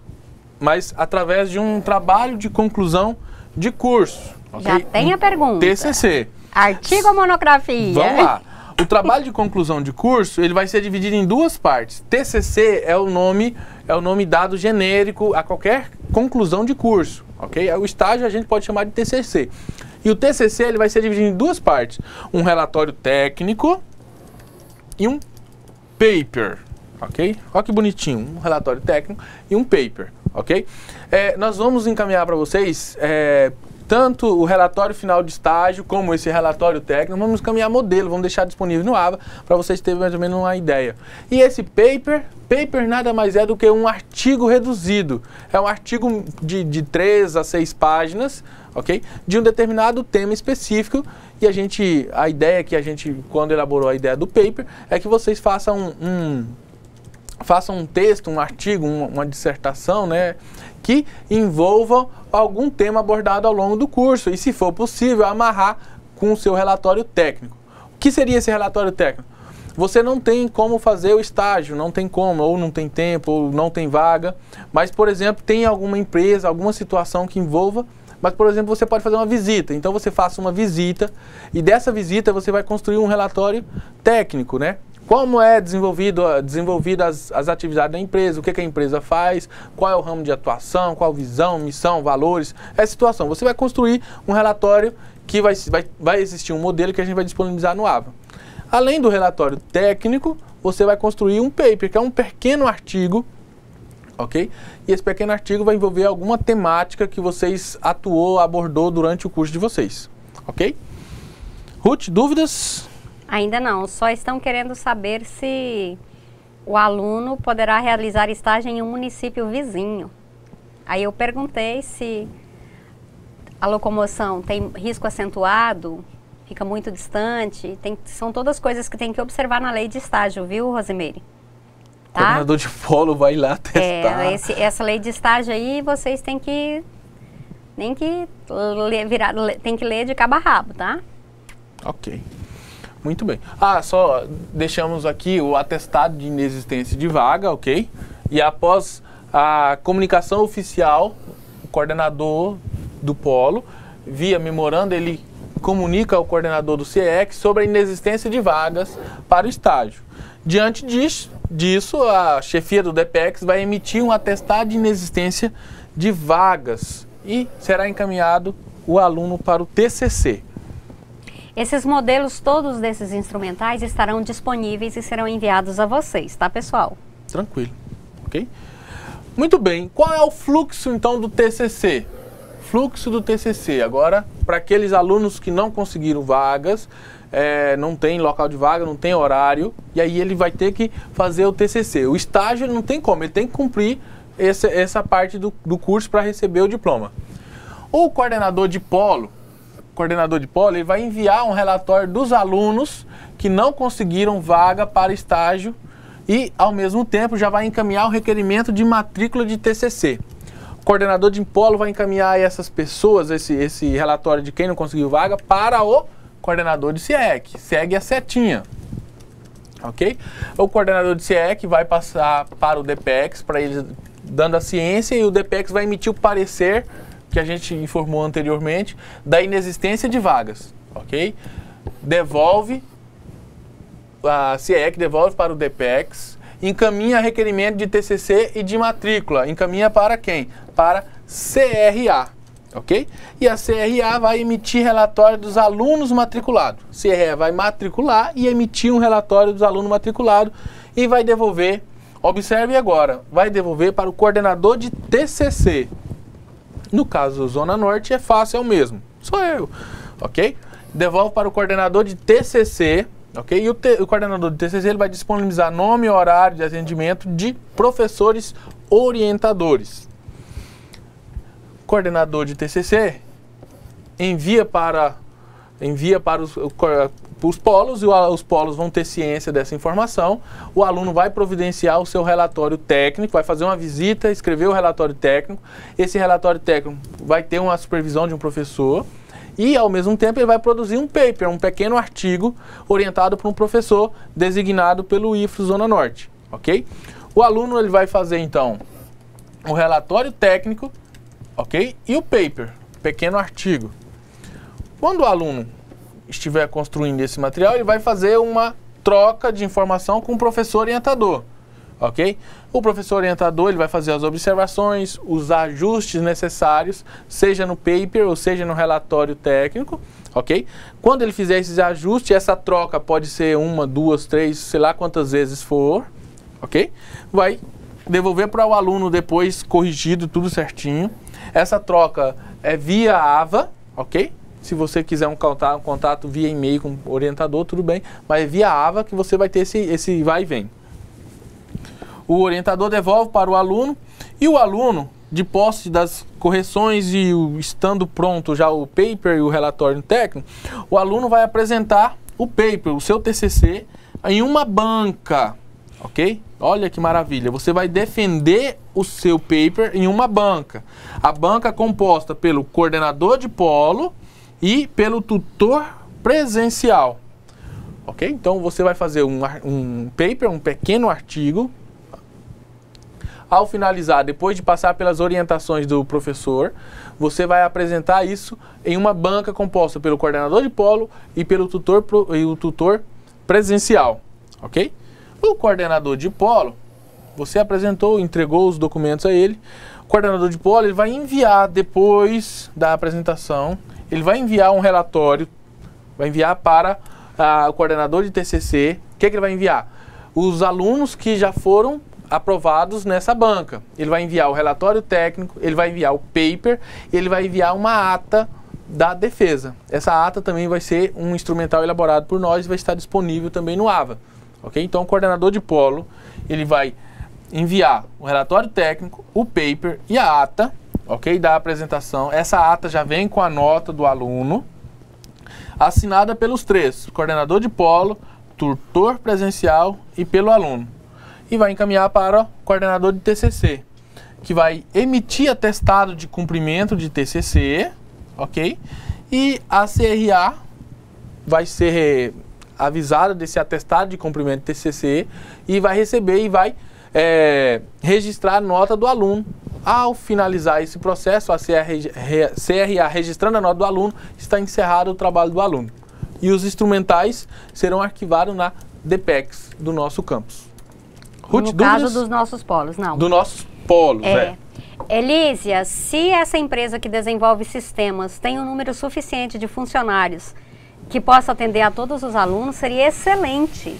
mas através de um trabalho de conclusão de curso. Okay? Já tem a pergunta. TCC. Artigo ou monografia? Vamos lá. O trabalho de conclusão de curso, ele vai ser dividido em duas partes. TCC é o nome dado genérico a qualquer conclusão de curso, ok? O estágio a gente pode chamar de TCC. E o TCC ele vai ser dividido em duas partes. Um relatório técnico e um paper, ok? Olha que bonitinho, um relatório técnico e um paper, ok? Nós vamos encaminhar para vocês tanto o relatório final de estágio como esse relatório técnico. Vamos encaminhar modelo, vamos deixar disponível no AVA para vocês terem mais ou menos uma ideia. E esse paper nada mais é do que um artigo reduzido. É um artigo de 3 a 6 páginas, ok? De um determinado tema específico. E a ideia que a gente, quando elaborou a ideia do paper, é que vocês façam um texto, um artigo, uma dissertação, né, que envolva algum tema abordado ao longo do curso e, se for possível, amarrar com o seu relatório técnico. O que seria esse relatório técnico? Você não tem como fazer o estágio, não tem como, ou não tem tempo, ou não tem vaga, mas, por exemplo, tem alguma empresa, alguma situação que envolva, mas, por exemplo, você pode fazer uma visita. Então, você faça uma visita e dessa visita você vai construir um relatório técnico, né? Como é desenvolvidas as atividades da empresa, o que a empresa faz, qual é o ramo de atuação, qual visão, missão, valores, essa situação. Você vai construir um relatório que vai existir um modelo que a gente vai disponibilizar no AVA. Além do relatório técnico, você vai construir um paper, que é um pequeno artigo, ok? E esse pequeno artigo vai envolver alguma temática que vocês abordou durante o curso de vocês, ok? Ruth, dúvidas? Ainda não, só estão querendo saber se o aluno poderá realizar estágio em um município vizinho. Aí eu perguntei se a locomoção tem risco acentuado, fica muito distante, são todas coisas que tem que observar na lei de estágio, viu, Rosimeire? O coordenador de polo vai lá testar. Essa lei de estágio aí vocês têm que ler de cabo a rabo, tá? Ok. Muito bem. Só deixamos aqui o atestado de inexistência de vaga, ok? E após a comunicação oficial, o coordenador do polo, via memorando, ele comunica ao coordenador do CIEC sobre a inexistência de vagas para o estágio. Diante disso, a chefia do DPEX vai emitir um atestado de inexistência de vagas e será encaminhado o aluno para o TCC. Esses modelos, todos desses instrumentais, estarão disponíveis e serão enviados a vocês, tá, pessoal? Tranquilo, ok? Muito bem, qual é o fluxo, então, do TCC? Fluxo do TCC, agora, para aqueles alunos que não conseguiram vagas, não tem local de vaga, não tem horário, e aí ele vai ter que fazer o TCC. O estágio ele não tem como, ele tem que cumprir essa parte do curso para receber o diploma. O coordenador de polo, ele vai enviar um relatório dos alunos que não conseguiram vaga para estágio e, ao mesmo tempo, já vai encaminhar o requerimento de matrícula de TCC. O coordenador de polo vai encaminhar essas pessoas, esse relatório de quem não conseguiu vaga, para o coordenador de CIEC. Segue a setinha, ok? O coordenador de CIEC vai passar para o DPEX, para eles dando a ciência, e o DPEX vai emitir o parecer que a gente informou anteriormente, da inexistência de vagas, ok? A CIEC devolve para o DPEX, encaminha requerimento de TCC e de matrícula. Encaminha para quem? Para CRA, ok? E a CRA vai emitir relatório dos alunos matriculados. CRA vai matricular e emitir um relatório dos alunos matriculados e vai devolver, observe agora, vai devolver para o coordenador de TCC. No caso Zona Norte é fácil, é o mesmo, sou eu, ok? Devolve para o coordenador de TCC, ok? E o coordenador de TCC ele vai disponibilizar nome e horário de atendimento de professores orientadores. Coordenador de TCC envia para os polos, e os polos vão ter ciência dessa informação. O aluno vai providenciar o seu relatório técnico, vai fazer uma visita, escrever o relatório técnico. Esse relatório técnico vai ter uma supervisão de um professor e, ao mesmo tempo, ele vai produzir um paper, um pequeno artigo orientado por um professor designado pelo IFRO Zona Norte, ok? O aluno ele vai fazer, então, o relatório técnico, ok? E o paper, pequeno artigo. Quando o aluno estiver construindo esse material, ele vai fazer uma troca de informação com o professor orientador. ok? O professor orientador ele vai fazer as observações, os ajustes necessários, seja no paper ou seja no relatório técnico, ok? Quando ele fizer esses ajustes, essa troca pode ser 1, 2, 3, sei lá quantas vezes for, ok? Vai devolver para o aluno depois corrigido, tudo certinho. Essa troca é via AVA, ok? Se você quiser um contato via e-mail com o orientador, tudo bem, mas é via AVA que você vai ter esse vai e vem. O orientador devolve para o aluno e o aluno, de posse das correções e estando pronto já o paper e o relatório técnico, o aluno vai apresentar o paper, o seu TCC, em uma banca, ok? Olha que maravilha, você vai defender o seu paper em uma banca. A banca é composta pelo coordenador de polo e pelo tutor presencial, ok? Então você vai fazer um paper, um pequeno artigo. Ao finalizar, depois de passar pelas orientações do professor, você vai apresentar isso em uma banca composta pelo coordenador de polo e pelo tutor presencial, ok? O coordenador de polo, você apresentou, entregou os documentos a ele. O coordenador de polo ele vai enviar, depois da apresentação, ele vai enviar um relatório, vai enviar para o coordenador de TCC. O que ele vai enviar? Os alunos que já foram aprovados nessa banca. Ele vai enviar o relatório técnico, ele vai enviar o paper, ele vai enviar uma ata da defesa. Essa ata também vai ser um instrumental elaborado por nós e vai estar disponível também no AVA. Ok? Então o coordenador de polo, ele vai enviar o relatório técnico, o paper e a ata, ok? Da apresentação. Essa ata já vem com a nota do aluno, assinada pelos três, coordenador de polo, tutor presencial e pelo aluno. E vai encaminhar para o coordenador de TCC, que vai emitir atestado de cumprimento de TCC, ok? E a CRA vai ser avisada desse atestado de cumprimento de TCC e vai receber e vai registrar a nota do aluno. Ao finalizar esse processo, a CRA registrando a nota do aluno, está encerrado o trabalho do aluno. E os instrumentais serão arquivados na DPEX do nosso campus. Ruth, no caso dos nossos polos, não. Dos nossos polos, Elísia, se essa empresa que desenvolve sistemas tem um número suficiente de funcionários que possa atender a todos os alunos, seria excelente.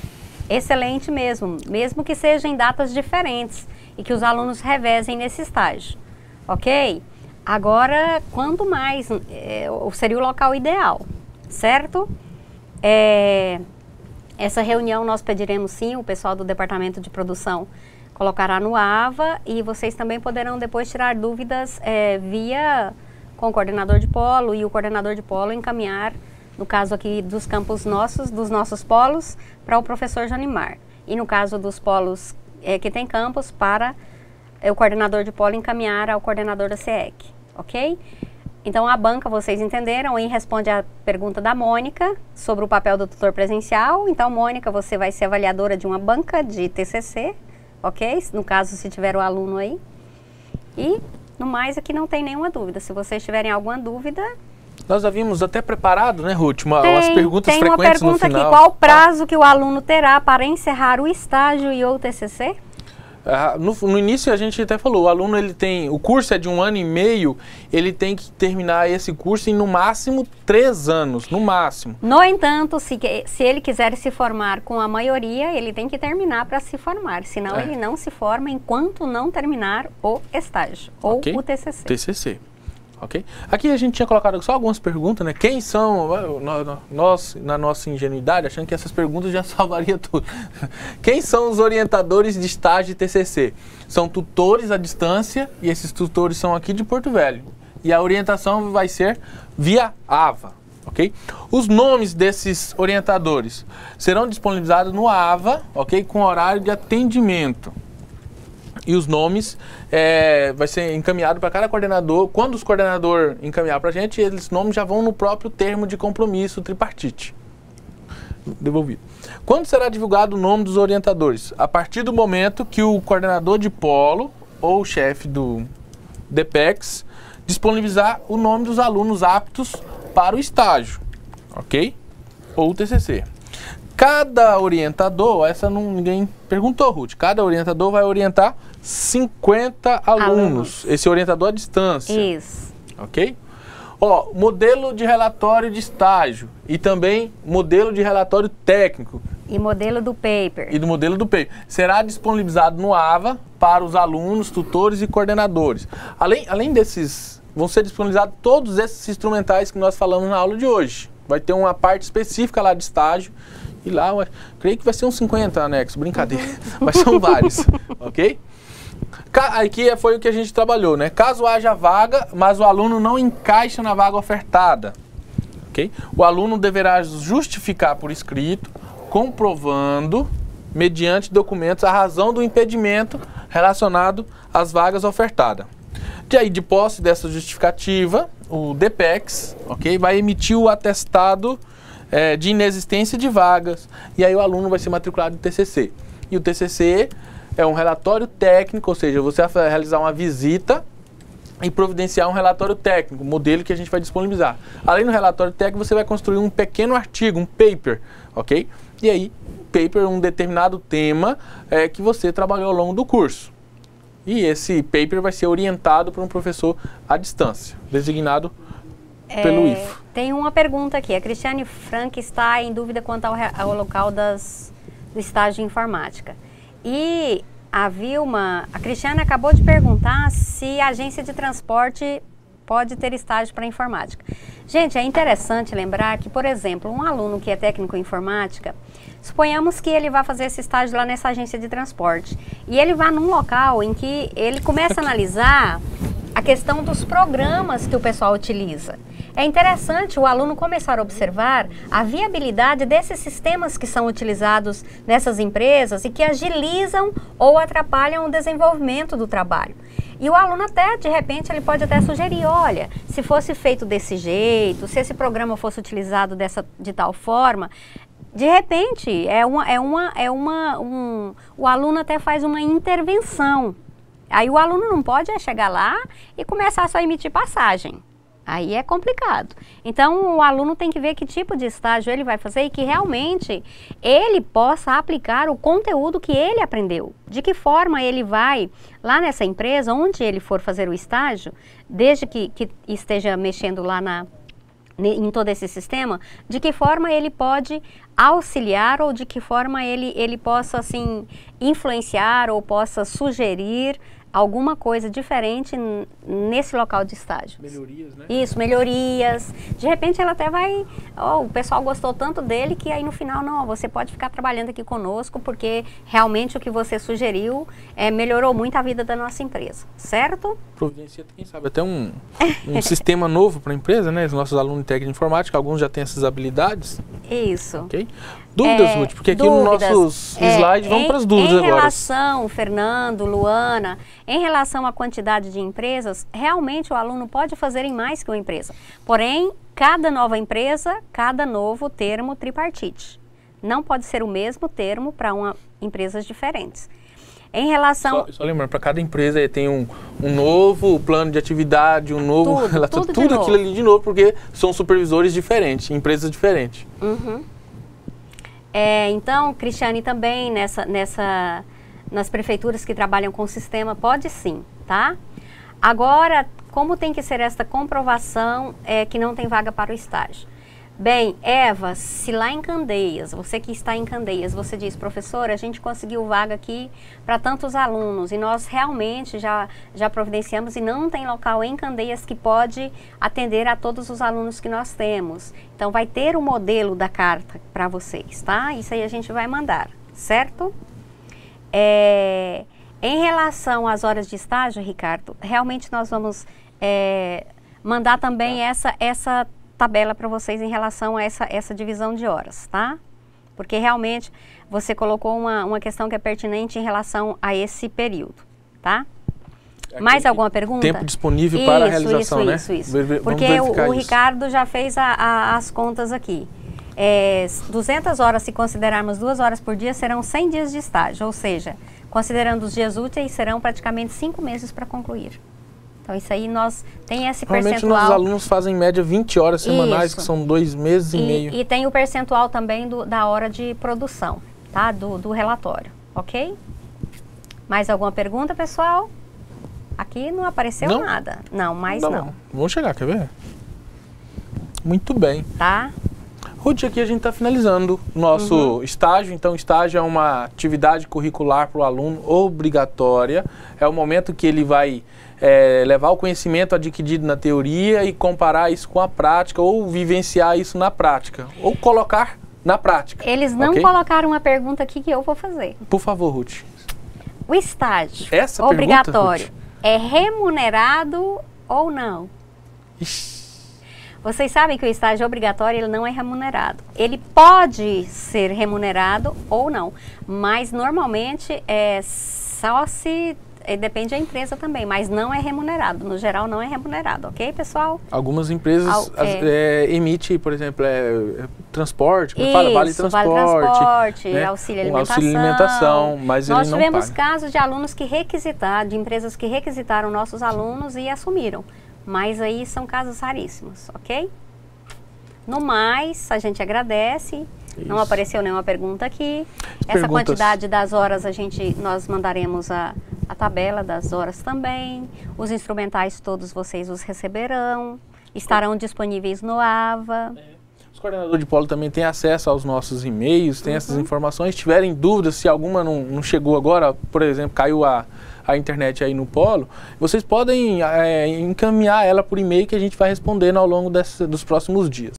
Excelente mesmo, mesmo que sejam em datas diferentes e que os alunos revezem nesse estágio, ok? Agora, quanto mais, seria o local ideal, certo? Essa reunião nós pediremos sim, o pessoal do departamento de produção colocará no AVA e vocês também poderão depois tirar dúvidas via com o coordenador de polo e o coordenador de polo encaminhar, no caso aqui dos campos dos nossos polos, para o professor Jonimar. E no caso dos polos que tem campus, para o coordenador de polo encaminhar ao coordenador da CEEC, ok? Então, a banca, vocês entenderam, aí responde a pergunta da Mônica sobre o papel do tutor presencial. Então, Mônica, você vai ser avaliadora de uma banca de TCC, ok? No caso, se tiver o aluno aí. E, no mais, aqui não tem nenhuma dúvida. Se vocês tiverem alguma dúvida... Nós havíamos até preparado, né, Ruth, umas perguntas frequentes no final. Tem uma pergunta aqui, qual o prazo que o aluno terá para encerrar o estágio e ou TCC? No início a gente até falou, o aluno o curso é de 1 ano e meio, ele tem que terminar esse curso em no máximo 3 anos, no máximo. No entanto, se ele quiser se formar com a maioria, ele tem que terminar para se formar, senão ele não se forma enquanto não terminar o estágio, ou o TCC. TCC. Ok? Aqui a gente tinha colocado só algumas perguntas, né? Quem são, nós, na nossa ingenuidade, achando que essas perguntas já salvaria tudo. Quem são os orientadores de estágio e TCC? São tutores à distância e esses tutores são aqui de Porto Velho. E a orientação vai ser via AVA, ok? Os nomes desses orientadores serão disponibilizados no AVA, ok? Com horário de atendimento. E os nomes vai ser encaminhado para cada coordenador. Quando os coordenadores encaminhar para a gente, esses nomes já vão no próprio termo de compromisso tripartite. Devolvido. Quando será divulgado o nome dos orientadores? A partir do momento que o coordenador de polo ou o chefe do DPEX disponibilizar o nome dos alunos aptos para o estágio, ok? Ou o TCC. Cada orientador, essa ninguém perguntou, Ruth, cada orientador vai orientar 50 alunos. Esse orientador à distância. Isso. Ok? Ó, modelo de relatório de estágio e também modelo de relatório técnico. E modelo do paper. E do modelo do paper. Será disponibilizado no AVA para os alunos, tutores e coordenadores. Além desses, vão ser disponibilizados todos esses instrumentais que nós falamos na aula de hoje. Vai ter uma parte específica lá de estágio. E lá, creio que vai ser uns 50 anexos, brincadeira. Mas são vários, ok? Aqui foi o que a gente trabalhou, né? Caso haja vaga, mas o aluno não encaixa na vaga ofertada, ok? O aluno deverá justificar por escrito, comprovando, mediante documentos, a razão do impedimento relacionado às vagas ofertadas. De posse dessa justificativa, o DPEX, ok, vai emitir o atestado de inexistência de vagas, e aí o aluno vai ser matriculado no TCC. E o TCC é um relatório técnico, ou seja, você vai realizar uma visita e providenciar um relatório técnico, modelo que a gente vai disponibilizar. Além do relatório técnico, você vai construir um pequeno artigo, um paper, ok? E aí, paper é um determinado tema que você trabalhou ao longo do curso. E esse paper vai ser orientado por um professor à distância, designado pelo IFO. Tem uma pergunta aqui. A Cristiane Frank está em dúvida quanto ao local do estágio de informática. E a Vilma, a Cristiane acabou de perguntar se a agência de transporte pode ter estágio para informática. Gente, é interessante lembrar que, por exemplo, um aluno que é técnico em informática, suponhamos que ele vai fazer esse estágio lá nessa agência de transporte. E ele vai num local em que ele começa a analisar a questão dos programas que o pessoal utiliza. É interessante o aluno começar a observar a viabilidade desses sistemas que são utilizados nessas empresas e que agilizam ou atrapalham o desenvolvimento do trabalho. E o aluno até, de repente, ele pode até sugerir, olha, se fosse feito desse jeito, se esse programa fosse utilizado de tal forma, de repente, o aluno até faz uma intervenção. Aí o aluno não pode chegar lá e começar só a emitir passagem. Aí é complicado. Então, o aluno tem que ver que tipo de estágio ele vai fazer e que realmente ele possa aplicar o conteúdo que ele aprendeu. De que forma ele vai lá nessa empresa, onde ele for fazer o estágio, desde que esteja mexendo lá em todo esse sistema, de que forma ele pode auxiliar ou de que forma ele possa, assim, influenciar ou possa sugerir alguma coisa diferente nesse local de estágio. Melhorias, né? Isso, melhorias. De repente ela até vai... o pessoal gostou tanto dele que aí no final, não, você pode ficar trabalhando aqui conosco porque realmente o que você sugeriu melhorou muito a vida da nossa empresa, certo? Providencia, quem sabe, até um sistema novo para a empresa, né? Os nossos alunos de técnica de informática, alguns já têm essas habilidades. Isso. Ok? Dúvidas, Ruth? Porque aqui nos nossos slides vamos para as dúvidas agora. Em relação, Fernando, Luana, em relação à quantidade de empresas, realmente o aluno pode fazer em mais que uma empresa. Porém, cada nova empresa, cada novo termo tripartite. Não pode ser o mesmo termo para empresas diferentes. Em relação... Só lembrando, para cada empresa tem um novo plano de atividade, um novo relatório, tudo aquilo ali de novo, porque são supervisores diferentes, empresas diferentes. Uhum. Então, Cristiane, também nas prefeituras que trabalham com o sistema, pode sim, tá? Agora, como tem que ser esta comprovação que não tem vaga para o estágio? Bem, Eva, se lá em Candeias, você que está em Candeias, você diz, professora, a gente conseguiu vaga aqui para tantos alunos e nós realmente já providenciamos e não tem local em Candeias que pode atender a todos os alunos que nós temos. Então, vai ter o modelo da carta para vocês, tá? Isso aí a gente vai mandar, certo? Em relação às horas de estágio, Ricardo, realmente nós vamos mandar também essa tabela para vocês em relação a essa divisão de horas, tá? Porque realmente você colocou uma questão que é pertinente em relação a esse período, tá? Mais alguma pergunta? Tempo disponível para a realização, né? Isso. Porque o Ricardo já fez as contas aqui. 200 horas, se considerarmos 2 horas por dia, serão 100 dias de estágio, ou seja, considerando os dias úteis, serão praticamente 5 meses para concluir. Então isso aí nós tem esse Normalmente percentual. nossos alunos fazem em média 20 horas semanais, Isso. que são 2 meses e meio. E tem o percentual também da hora de produção, tá? Do relatório, ok? Mais alguma pergunta, pessoal? Aqui não apareceu Não? nada. Não, mais Tá não. bom. Vamos chegar, quer ver? Muito bem. Tá? Ruth, aqui a gente está finalizando o nosso estágio. Então, estágio é uma atividade curricular para o aluno obrigatória. É o momento que ele vai levar o conhecimento adquirido na teoria e comparar isso com a prática, ou vivenciar isso na prática, ou colocar na prática. Eles não ok? colocaram uma pergunta aqui que eu vou fazer. Por favor, Ruth. O estágio Essa obrigatório pergunta, é remunerado ou não? Ixi. Vocês sabem que o estágio obrigatório ele não é remunerado. Ele pode ser remunerado ou não, mas normalmente só se depende da empresa também, mas não é remunerado. No geral não é remunerado, ok, pessoal? Algumas empresas emitem, por exemplo, transporte, como Isso, fala, vale transporte, né? Auxílio auxílio alimentação, mas Nós ele não tivemos paga. casos de alunos que requisitaram, de empresas que requisitaram nossos alunos e assumiram. Mas aí são casos raríssimos, ok? No mais, a gente agradece. Isso. Não apareceu nenhuma pergunta aqui. Essa Perguntas. quantidade das horas nós mandaremos a tabela das horas também. Os instrumentais todos vocês os receberão. Estarão disponíveis no AVA. Os coordenadores de polo também têm acesso aos nossos e-mails, têm essas informações. Se tiverem dúvidas, se alguma não chegou agora, por exemplo, caiu a internet aí no polo, vocês podem encaminhar ela por e-mail que a gente vai respondendo ao longo dos próximos dias.